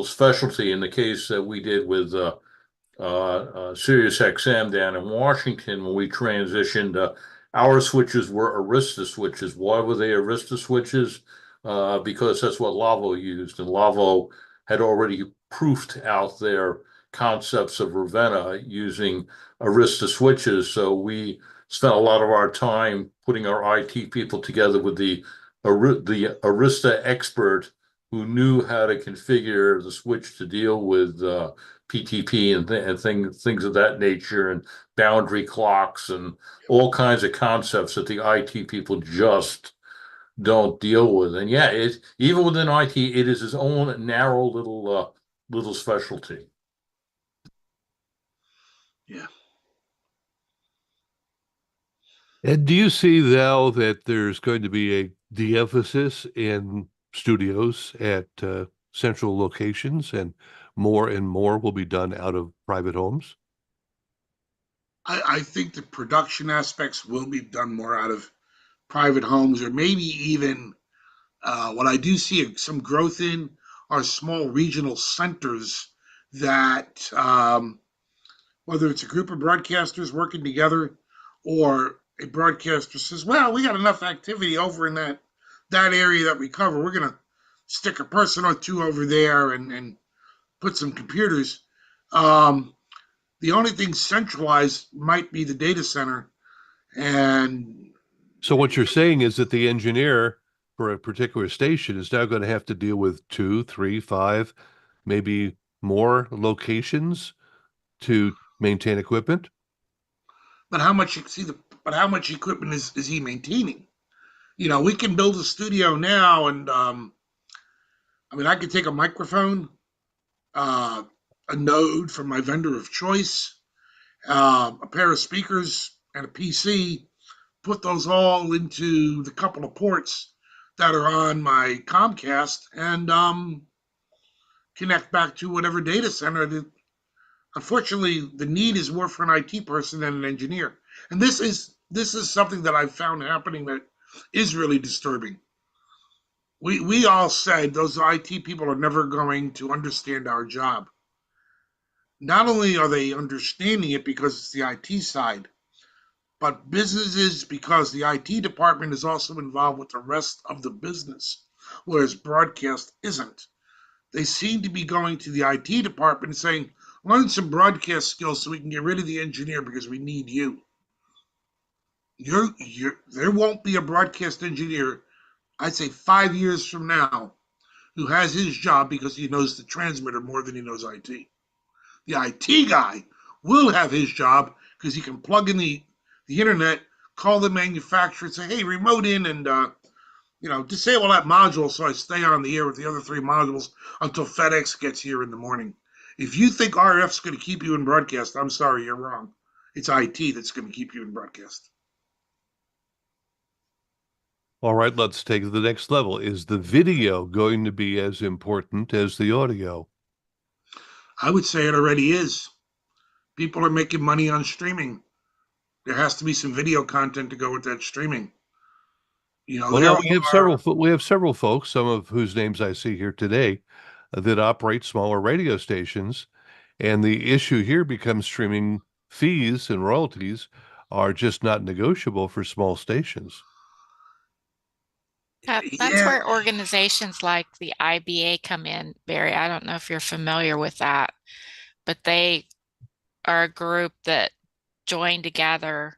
specialty. In the case that we did with Sirius XM down in Washington, when we transitioned, our switches were Arista switches. Why were they Arista switches? Because that's what Lavo used, and Lavo had already proofed out their concepts of Ravenna using Arista switches. So we spent a lot of our time putting our IT people together with the Arista expert who knew how to configure the switch to deal with PTP and things of that nature, and boundary clocks and all kinds of concepts that the IT people just don't deal with. And yeah, even within IT, it is its own narrow little specialty. Yeah. And do you see now that there's going to be a de-emphasis in studios at central locations, and more will be done out of private homes? I think the production aspects will be done more out of private homes, or maybe even what I do see some growth in are small regional centers that, whether it's a group of broadcasters working together, or a broadcaster says, well, we got enough activity over in that area that we cover. We're going to stick a person or two over there and put some computers. The only thing centralized might be the data center. And So what you're saying is that the engineer for a particular station is now going to have to deal with 2, 3, 5, maybe more locations to maintain equipment? but how much how much equipment is he maintaining? We can build a studio now, and I mean, I could take a microphone, uh, a node from my vendor of choice, a pair of speakers, and a PC, put those all into the couple of ports that are on my Comcast, and connect back to whatever data center. Unfortunately, the need is more for an IT person than an engineer, and this is something that I've found happening that is really disturbing. We all said those IT people are never going to understand our job. Not only are they understanding it because it's the IT side, but businesses, because the IT department is also involved with the rest of the business, whereas broadcast isn't. They seem to be going to the IT department and saying, learn some broadcast skills so we can get rid of the engineer because we need you. There won't be a broadcast engineer, I'd say 5 years from now, who has his job because he knows the transmitter more than he knows IT. The IT guy will have his job because he can plug in the internet, call the manufacturer and say, hey, remote in and disable that module so I stay on the air with the other three modules until FedEx gets here in the morning. If you think RF's going to keep you in broadcast, I'm sorry, you're wrong. It's IT that's going to keep you in broadcast. All right, let's take it to the next level. Is the video going to be as important as the audio? I would say it already is. People are making money on streaming. There has to be some video content to go with that streaming. Well, There now are. we have several folks, some of whose names I see here today, that operate smaller radio stations, and the issue here becomes streaming fees and royalties are just not negotiable for small stations. That's Yeah, where organizations like the IBA come in, Barry. I don't know if you're familiar with that, but they are a group that join together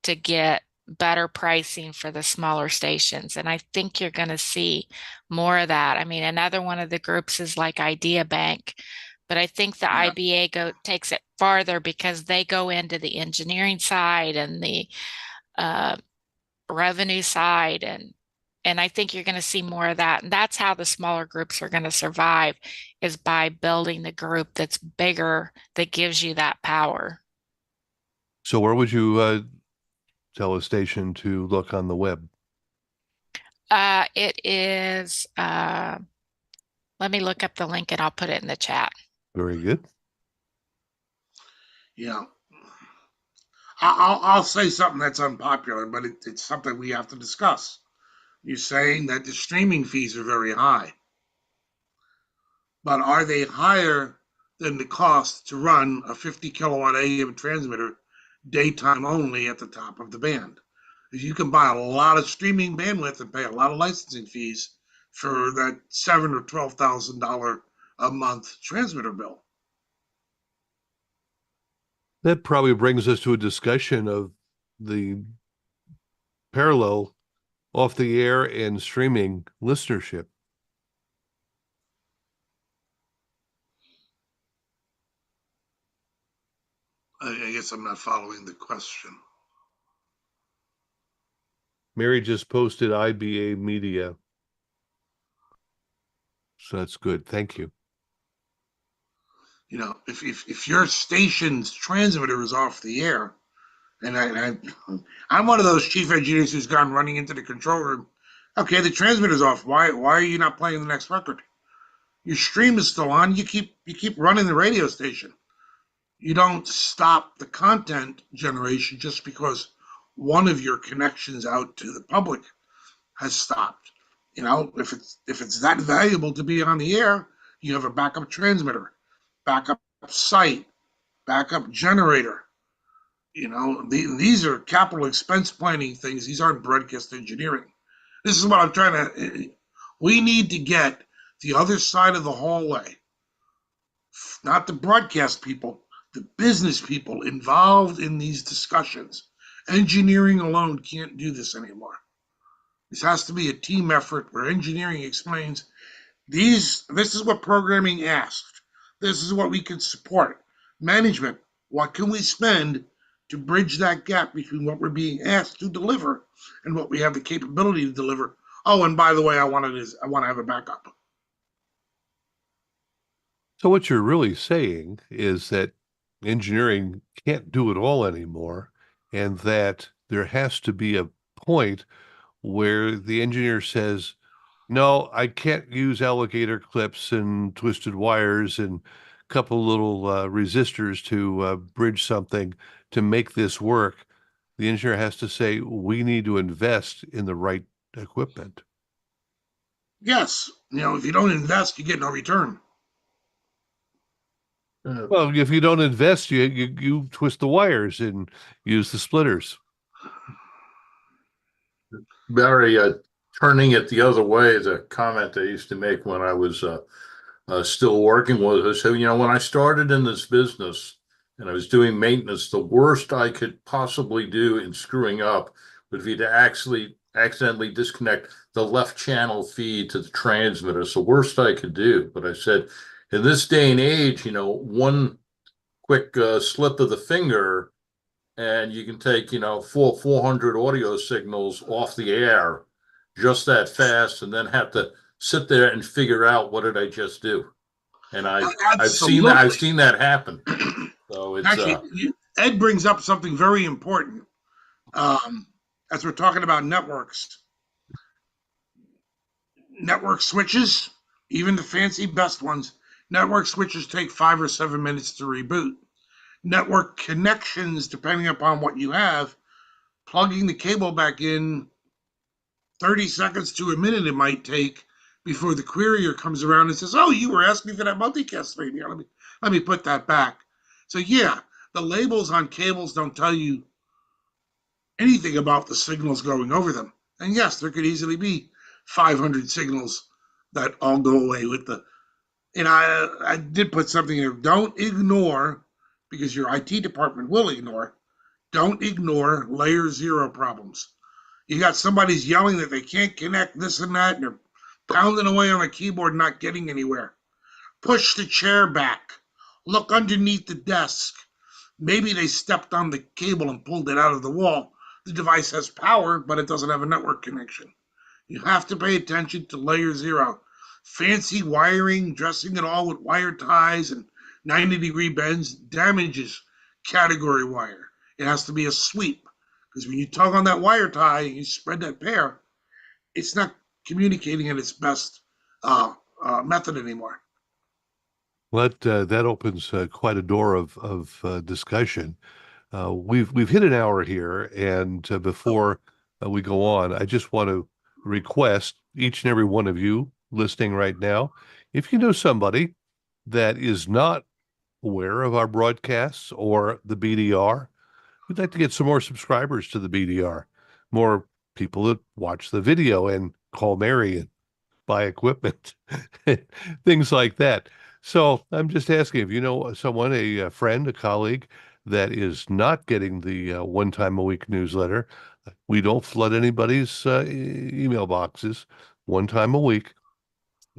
to get better pricing for the smaller stations. And I think you're going to see more of that. I mean, another one of the groups is like Idea Bank, but I think the yeah. IBA takes it farther because they go into the engineering side and the uh, revenue side, and I think you're going to see more of that. And that's how the smaller groups are going to survive, is by building the group that's bigger, that gives you that power. So where would you tell a station to look on the web? It is, let me look up the link and I'll put it in the chat. Very good. Yeah. I'll say something that's unpopular, but it's something we have to discuss. You're saying that the streaming fees are very high, but are they higher than the cost to run a 50 kilowatt AM transmitter daytime only at the top of the band? If you can buy a lot of streaming bandwidth and pay a lot of licensing fees for that $7,000 or $12,000 a month transmitter bill. That probably brings us to a discussion of the parallel off the air and streaming listenership. I guess I'm not following the question. Mary just posted IBA Media. So that's good. Thank you. You know, if your station's transmitter is off the air, and I'm one of those chief engineers who's gone running into the control room. Okay, the transmitter's off. Why are you not playing the next record? Your stream is still on. You keep running the radio station. You don't stop the content generation just because one of your connections out to the public has stopped. You know, if it's that valuable to be on the air, you have a backup transmitter, backup site, backup generator. You know, these are capital expense planning things. These aren't broadcast engineering. This is what I'm trying to. We need to get the other side of the hallway, not the broadcast people, the business people involved in these discussions. Engineering alone can't do this anymore. This has to be a team effort where engineering explains this is what programming asked. This is what we can support. Management, what can we spend to bridge that gap between what we're being asked to deliver and what we have the capability to deliver? Oh, and by the way, I want to have a backup. So what you're really saying is that engineering can't do it all anymore, and that there has to be a point where the engineer says, no, I can't use alligator clips and twisted wires and a couple little resistors to bridge something to make this work. The engineer has to say, we need to invest in the right equipment. Yes, you know, if you don't invest, you get no return. Well, if you don't invest, you twist the wires and use the splitters. Barry, turning it the other way is a comment I used to make when I was still working with us. So, you know, when I started in this business and I was doing maintenance, the worst I could possibly do in screwing up would be to actually accidentally disconnect the left channel feed to the transmitter. It's the worst I could do. But I said, in this day and age, you know, one quick slip of the finger and you can take, you know, 400 audio signals off the air just that fast and then have to sit there and figure out what did I just do. And I've seen that happen. So it's actually, Ed brings up something very important. As we're talking about networks switches, even the fancy best ones, network switches take 5 or 7 minutes to reboot. Network connections, depending upon what you have, plugging the cable back in 30 seconds to a minute it might take before the querier comes around and says, oh, you were asking for that multicast radio. Let me put that back. So yeah, the labels on cables don't tell you anything about the signals going over them. And yes, there could easily be 500 signals that all go away with the. And I did put something here. Don't ignore, because your IT department will ignore, don't ignore layer 0 problems. You got somebody's yelling that they can't connect this and that, and they're pounding away on a keyboard, not getting anywhere. Push the chair back. Look underneath the desk. Maybe they stepped on the cable and pulled it out of the wall. The device has power, but it doesn't have a network connection. You have to pay attention to layer 0. Fancy wiring, dressing it all with wire ties and 90-degree bends damages category wire. It has to be a sweep. Because when you tug on that wire tie and you spread that pair, it's not communicating at its best method anymore. Well, that opens quite a door of discussion. We've hit an hour here, and before we go on, I just want to request each and every one of you listening right now, if you know somebody that is not aware of our broadcasts or the BDR, we'd like to get some more subscribers to the BDR, more people that watch the video and call Mary and buy equipment, things like that. So I'm just asking if you know someone, a friend, a colleague that is not getting the one time a week newsletter. We don't flood anybody's email boxes one time a week.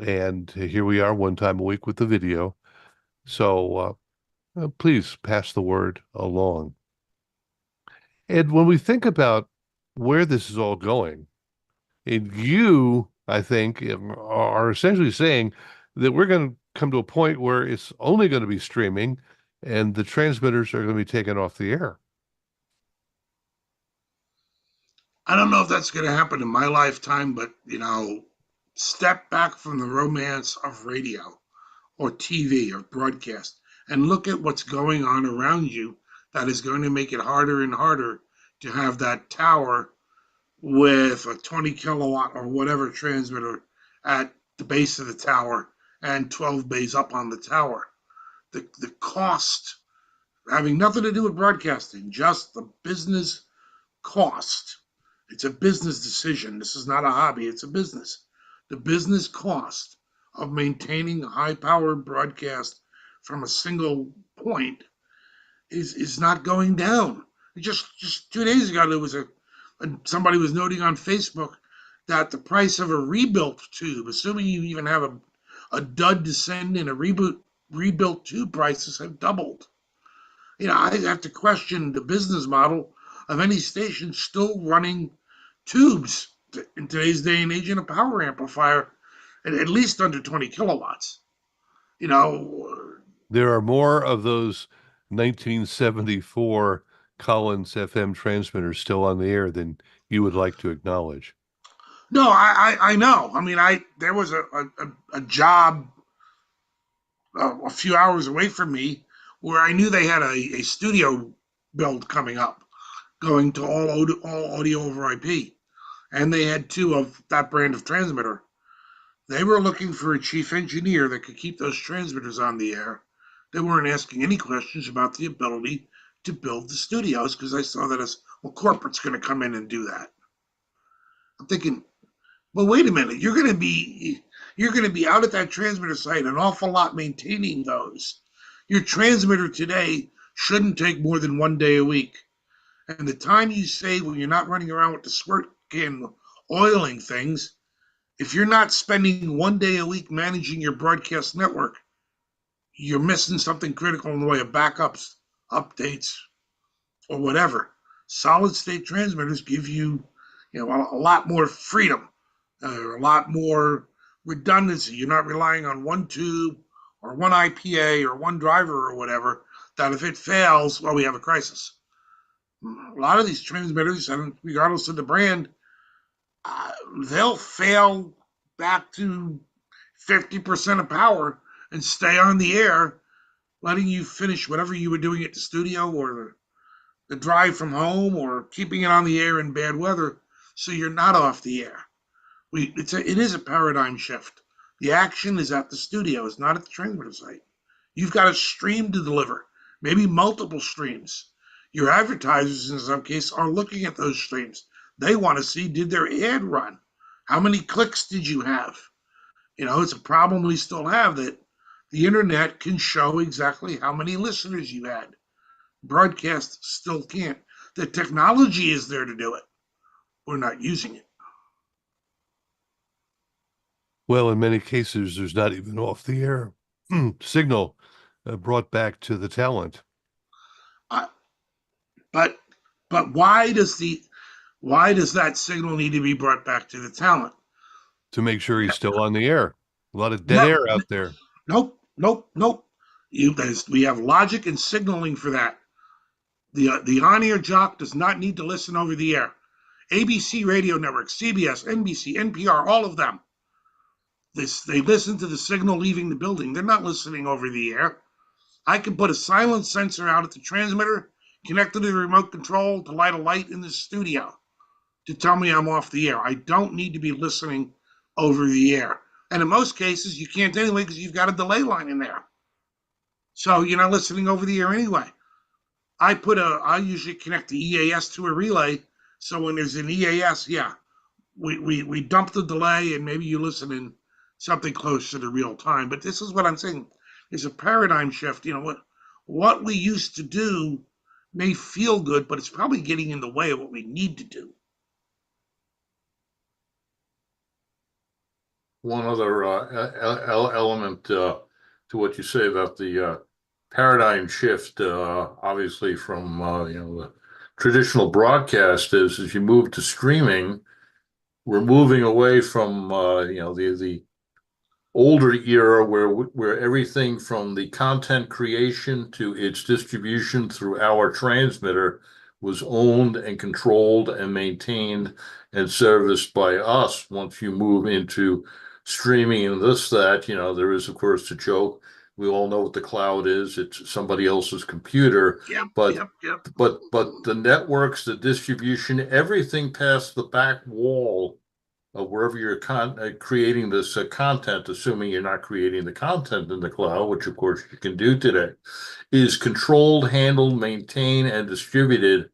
And here we are one time a week with the video. So please pass the word along. And when we think about where this is all going, and you, I think, are essentially saying that we're going to come to a point where it's only going to be streaming and the transmitters are going to be taken off the air. I don't know if that's going to happen in my lifetime, but step back from the romance of radio or TV or broadcast and look at what's going on around you that is going to make it harder and harder to have that tower with a 20 kilowatt or whatever transmitter at the base of the tower and 12 bays up on the tower. The cost, having nothing to do with broadcasting, just the business cost. It's a business decision. This is not a hobby, it's a business. The business cost of maintaining a high powered broadcast from a single point is not going down. Just 2 days ago, there was somebody was noting on Facebook that the price of a rebuilt tube, assuming you even have a dud to send in, rebuilt tube prices have doubled. I have to question the business model of any station still running tubes in today's day and age in a power amplifier at least under 20 kilowatts. There are more of those 1974 Collins FM transmitters still on the air than you would like to acknowledge. No, I know. I mean, there was a job a few hours away from me where I knew they had a studio build coming up, going to all audio over IP, and they had two of that brand of transmitter. They were looking for a chief engineer that could keep those transmitters on the air. They weren't asking any questions about the ability to build the studios because I saw that as, well, corporate's going to come in and do that. I'm thinking, well, wait a minute, you're going to be out at that transmitter site an awful lot maintaining those. Your transmitter today shouldn't take more than 1 day a week. And the time you save when you're not running around with the squirt can oiling things, if you're not spending 1 day a week managing your broadcast network, you're missing something critical in the way of backups, updates, or whatever. Solid state transmitters give you, a lot more freedom, a lot more redundancy. You're not relying on one tube or one IPA or one driver or whatever, that if it fails, well, we have a crisis. A lot of these transmitters, and regardless of the brand, they'll fail back to 50% of power and stay on the air, letting you finish whatever you were doing at the studio or the drive from home or keeping it on the air in bad weather so you're not off the air. It is a paradigm shift. The action is at the studio, it's not at the transmitter site. You've got a stream to deliver, maybe multiple streams. Your advertisers, in some cases, are looking at those streams. They want to see, did their ad run? How many clicks did you have? It's a problem we still have, that the internet can show exactly how many listeners you had. Broadcast still can't. The technology is there to do it. We're not using it. Well, in many cases, there's not even off the air signal brought back to the talent. But why does that signal need to be brought back to the talent? To make sure he's still on the air. A lot of dead air out there. Nope. We have logic and signaling for that. The on-air jock does not need to listen over the air. ABC radio network, CBS, NBC, NPR, all of them. They listen to the signal leaving the building. They're not listening over the air. I can put a silent sensor out at the transmitter, connected to the remote control to light a light in the studio to tell me I'm off the air. I don't need to be listening over the air. And in most cases, you can't anyway because you've got a delay line in there. So you're not listening over the air anyway. I usually connect the EAS to a relay. So when there's an EAS, we dump the delay and maybe you listen in something close to the real But this is what I'm saying. There's a paradigm shift. What we used to do may feel good, but it's probably getting in the way of what we need to do. One other element to what you say about the paradigm shift, obviously from the traditional broadcast is as you move to streaming, we're moving away from the older era where everything from the content creation to its distribution through our transmitter was owned and controlled and maintained and serviced by us. Once you move into streaming and that, there is, of course, the joke. We all know what the cloud is. It's somebody else's computer. Yep, but yep. but the networks, the distribution, everything past the back wall of wherever you're creating this content, assuming you're not creating the content in the cloud, which of course you can do today, is controlled, handled, maintained, and distributed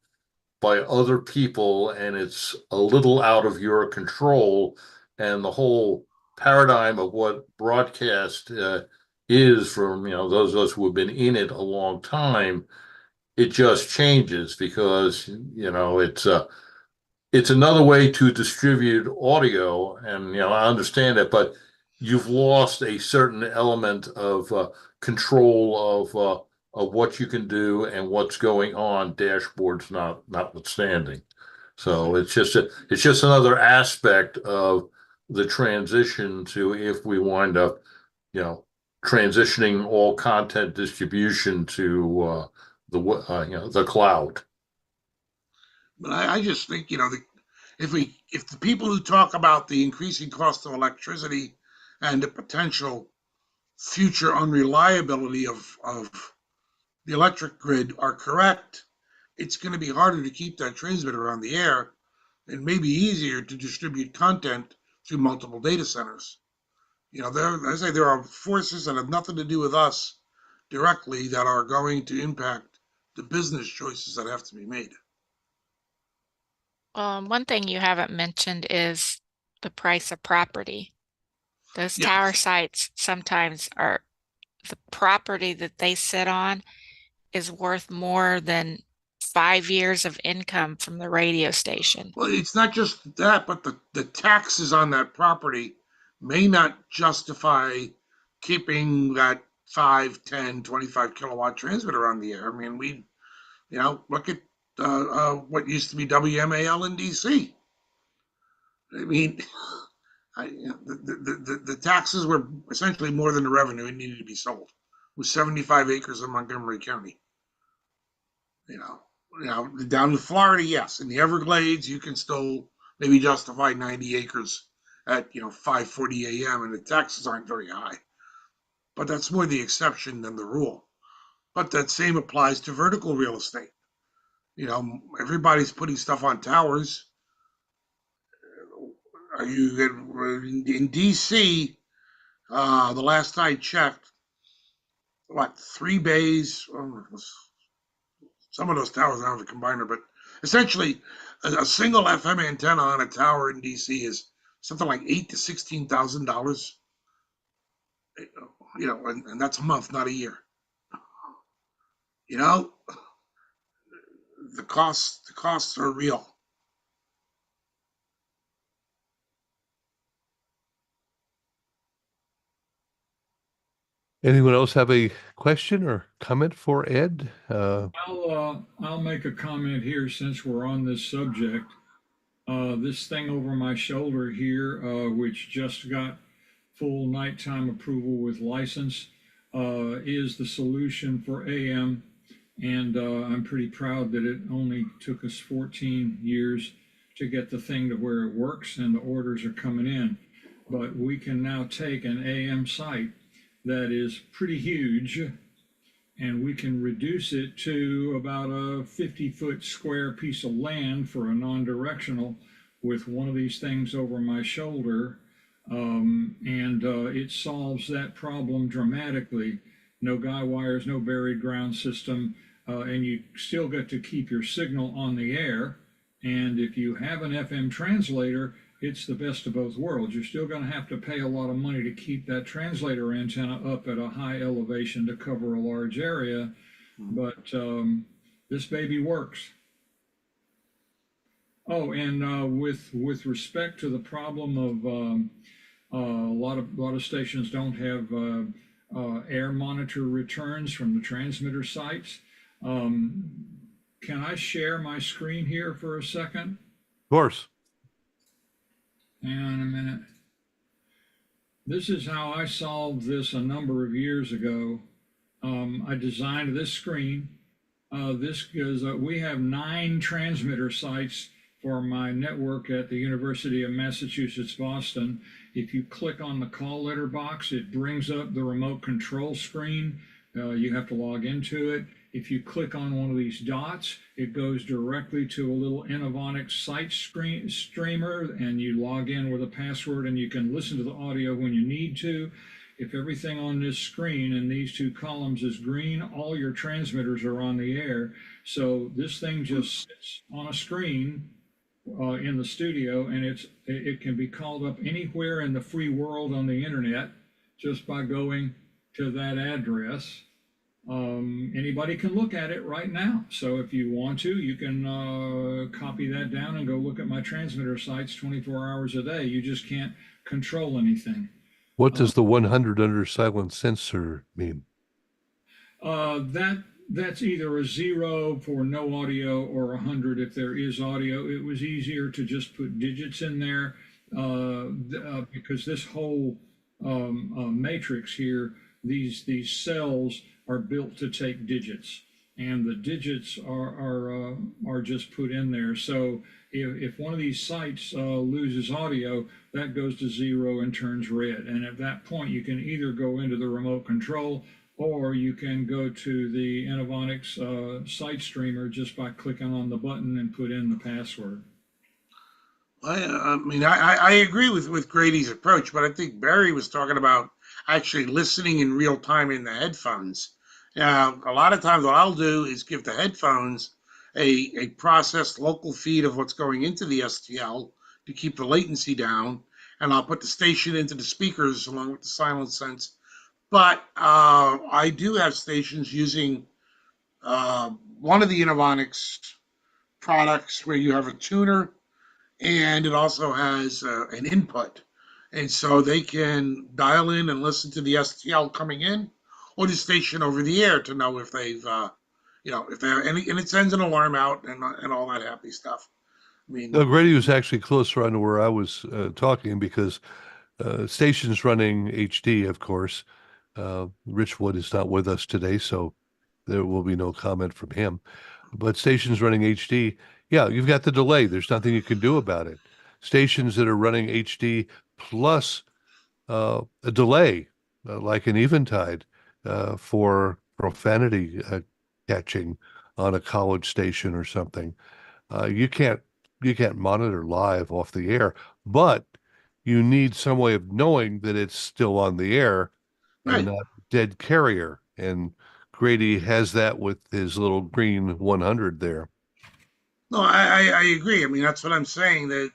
by other people, and it's a little out of your control. And the whole paradigm of what broadcast is, from those of us who have been in it a long time, it just changes because it's another way to distribute audio, and I understand it, but you've lost a certain element of control of what you can do and what's going on, dashboards notwithstanding. So it's just another aspect of the transition to, if we wind up transitioning all content distribution to the cloud. But I just think, if the people who talk about the increasing cost of electricity and the potential future unreliability of the electric grid are correct, it's going to be harder to keep that transmitter on the air and maybe easier to distribute content through multiple data centers. There are forces that have nothing to do with us directly that are going to impact the business choices that have to be made. One thing you haven't mentioned is the price of property. Those tower sites sometimes are, the property that they sit on is worth more than 5 years of income from the radio station. Well, it's not just that, but the taxes on that property may not justify keeping that 5, 10, 25 kilowatt transmitter on the air. I mean, look at what used to be WMAL in DC. I mean, the taxes were essentially more than the revenue. It needed to be sold. It was 75 acres in Montgomery County. Down in Florida, yes. In the Everglades, you can still maybe justify 90 acres at 5:40 a.m. and the taxes aren't very high. But that's more the exception than the rule. But that same applies to vertical real estate. Everybody's putting stuff on towers. Are you in DC? The last I checked, 3 bays? Some of those towers don't have a combiner, but essentially, a single FM antenna on a tower in DC is something like $8,000 to $16,000. And that's a month, not a year. The costs are real. Anyone else have a question or comment for Ed? I'll make a comment here since we're on this subject. This thing over my shoulder here, which just got full nighttime approval with license, is the solution for AM. And I'm pretty proud that it only took us 14 years to get the thing to where it works, and the orders are coming in. But we can now take an AM site that is pretty huge, and we can reduce it to about a 50-foot square piece of land for a non-directional with one of these things over my shoulder. It solves that problem dramatically. No guy wires, no buried ground system, and you still get to keep your signal on the air. And if you have an FM translator, it's the best of both worlds. You're still going to have to pay a lot of money to keep that translator antenna up at a high elevation to cover a large area. But this baby works. Oh, and with respect to the problem of a lot of stations don't have air monitor returns from the transmitter sites. Can I share my screen here for a second? Of course. Hang on a minute. This is how I solved this a number of years ago. I designed this screen. This is we have 9 transmitter sites for my network at the University of Massachusetts, Boston. If you click on the call letter box, it brings up the remote control screen. You have to log into it. If you click on one of these dots, it goes directly to a little Inovonics site streamer, and you log in with a password, and you can listen to the audio when you need to. If everything on this screen in these 2 columns is green, all your transmitters are on the air. So this thing just sits on a screen in the studio, and it can be called up anywhere in the free world on the internet just by going to that address. Anybody can look at it right now. So if you want to, you can copy that down and go look at my transmitter sites 24 hours a day. You just can't control anything. What does the 100 under silent sensor mean? That's either a 0 for no audio or 100 if there is audio. It was easier to just put digits in there because this whole matrix here, these cells are built to take digits, and the digits are just put in there. So if one of these sites loses audio, that goes to 0 and turns red. And at that point, you can either go into the remote control, or you can go to the Inovonics site streamer just by clicking on the button and put in the password. I mean, I agree with Grady's approach, but I think Barry was talking about actually listening in real time in the headphones. A lot of times what I'll do is give the headphones a processed local feed of what's going into the STL to keep the latency down, and I'll put the station into the speakers along with the silent sense. But I do have stations using one of the Inovonics products where you have a tuner, and it also has an input. And so they can dial in and listen to the STL coming in, or the station over the air to know if they've, if they have any, and it sends an alarm out and all that happy stuff. I mean, No, Grady was actually closer on to where I was talking, because stations running HD, of course. Rich Wood is not with us today, so there will be no comment from him. But stations running HD, yeah, you've got the delay. There's nothing you can do about it. Stations that are running HD plus a delay, like an Eventide, for profanity catching on a college station or something, you can't monitor live off the air, but you need some way of knowing that it's still on the air and right. not dead carrier. And Grady has that with his little green 100 there. No, I agree. I mean, that's what I'm saying, that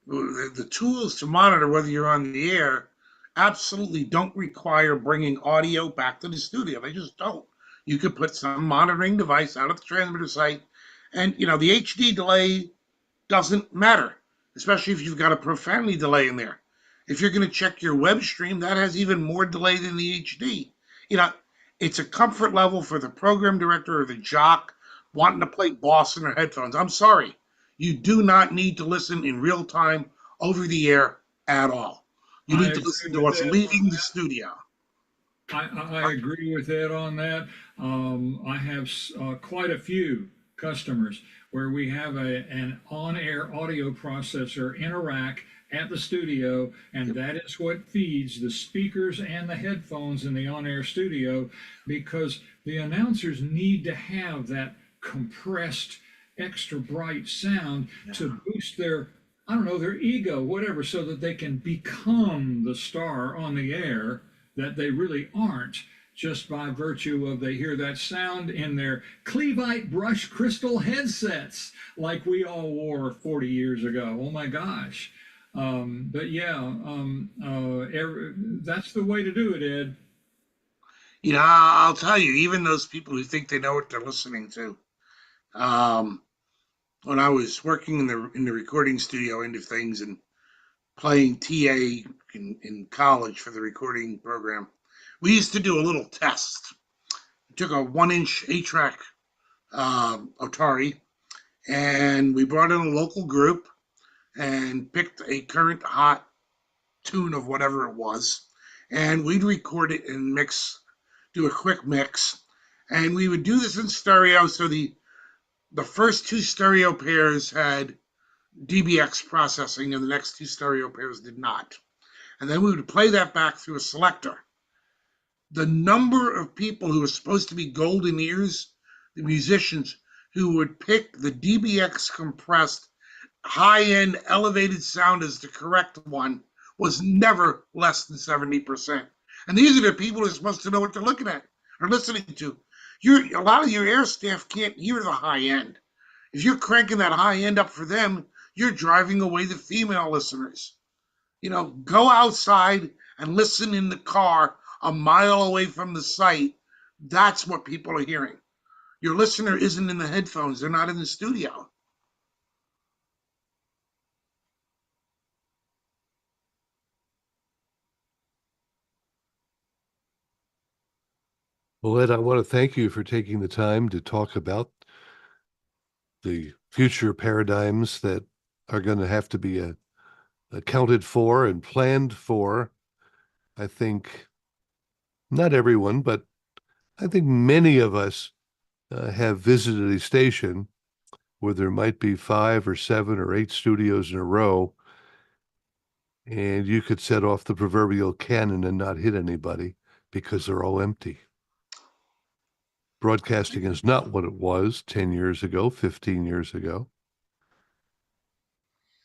the tools to monitor whether you're on the air absolutely don't require bringing audio back to the studio. They just don't. You could put some monitoring device out at the transmitter site, and the HD delay doesn't matter, especially if you've got a profanity delay in there. If you're going to check your web stream, that has even more delay than the HD. It's a comfort level for the program director or the jock wanting to play boss in their headphones. I'm sorry. You do not need to listen in real time over the air at all. You need to listen to what's leaving the studio. I agree with Ed on that. I have quite a few customers where we have an on-air audio processor in a rack at the studio, and that is what feeds the speakers and the headphones in the on-air studio, because the announcers need to have that compressed, extra bright sound to boost their ego, whatever, so that they can become the star on the air that they really aren't, just by virtue of they hear that sound in their Cleveite brushed crystal headsets like we all wore 40 years ago. Oh my gosh. But yeah, that's the way to do it, Ed. I'll tell you, even those people who think they know what they're listening to, When I was working in the recording studio end of things and playing TA in college for the recording program, we used to do a little test. We took a 1-inch 8-track Atari, and we brought in a local group and picked a current hot tune of whatever it was, and we'd record it and do a quick mix, and we would do this in stereo. So the first two stereo pairs had DBX processing, and the next two stereo pairs did not. And then we would play that back through a selector. The number of people who were supposed to be golden ears, the musicians who would pick the DBX compressed high-end elevated sound as the correct one, was never less than 70%. And these are the people who are supposed to know what they're looking at or listening to. A lot of your air staff can't hear the high end. If you're cranking that high end up for them, you're driving away the female listeners. Go outside and listen in the car a mile away from the site. That's what people are hearing. Your listener isn't in the headphones. They're not in the studio. Well, Ed, I want to thank you for taking the time to talk about the future paradigms that are going to have to be accounted for and planned for. I think not everyone, but I think many of us have visited a station where there might be 5 or 7 or 8 studios in a row, and you could set off the proverbial cannon and not hit anybody because they're all empty. Broadcasting is not what it was 10 years ago, 15 years ago.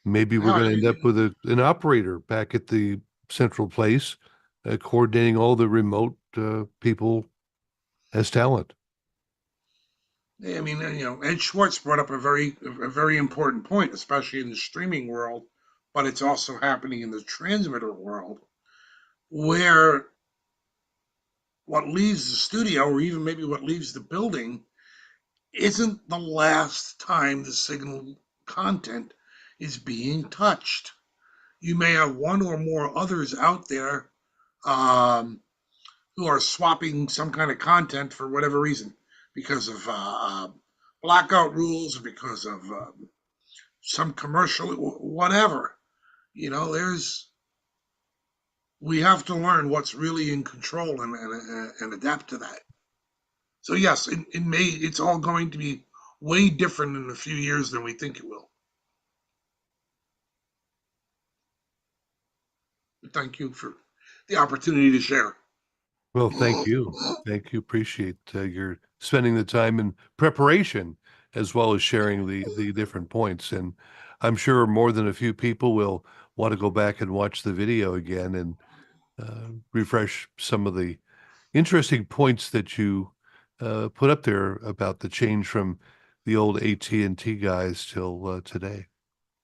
Maybe we're going to end up with an operator back at the central place, coordinating all the remote people as talent. I mean, Ed Schwartz brought up a very important point, especially in the streaming world, but it's also happening in the transmitter world, where what leaves the studio, or even maybe what leaves the building, isn't the last time the signal content is being touched. You may have one or more others out there who are swapping some kind of content for whatever reason, because of blackout rules, or because of some commercial, whatever. We have to learn what's really in control and adapt to that. So yes, it's all going to be way different in a few years than we think it will. Thank you for the opportunity to share. Well, thank you. Thank you. Appreciate your spending the time in preparation as well as sharing the different points. And I'm sure more than a few people will want to go back and watch the video again and refresh some of the interesting points that you put up there about the change from the old AT&T guys till today.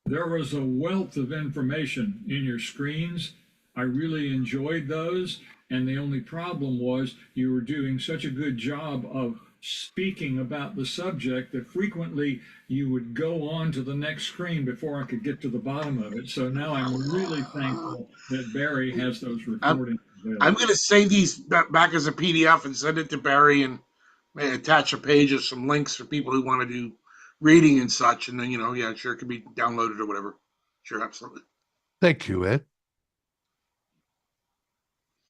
There was a wealth of information in your screens. I really enjoyed those. And the only problem was you were doing such a good job of speaking about the subject that frequently you would go on to the next screen before I could get to the bottom of it. So now I'm really thankful that Barry has those recordings available. I'm going to save these back as a PDF and send it to Barry, and attach a page of some links for people who want to do reading and such. And then, sure, it can be downloaded or whatever. Sure, absolutely. Thank you, Ed.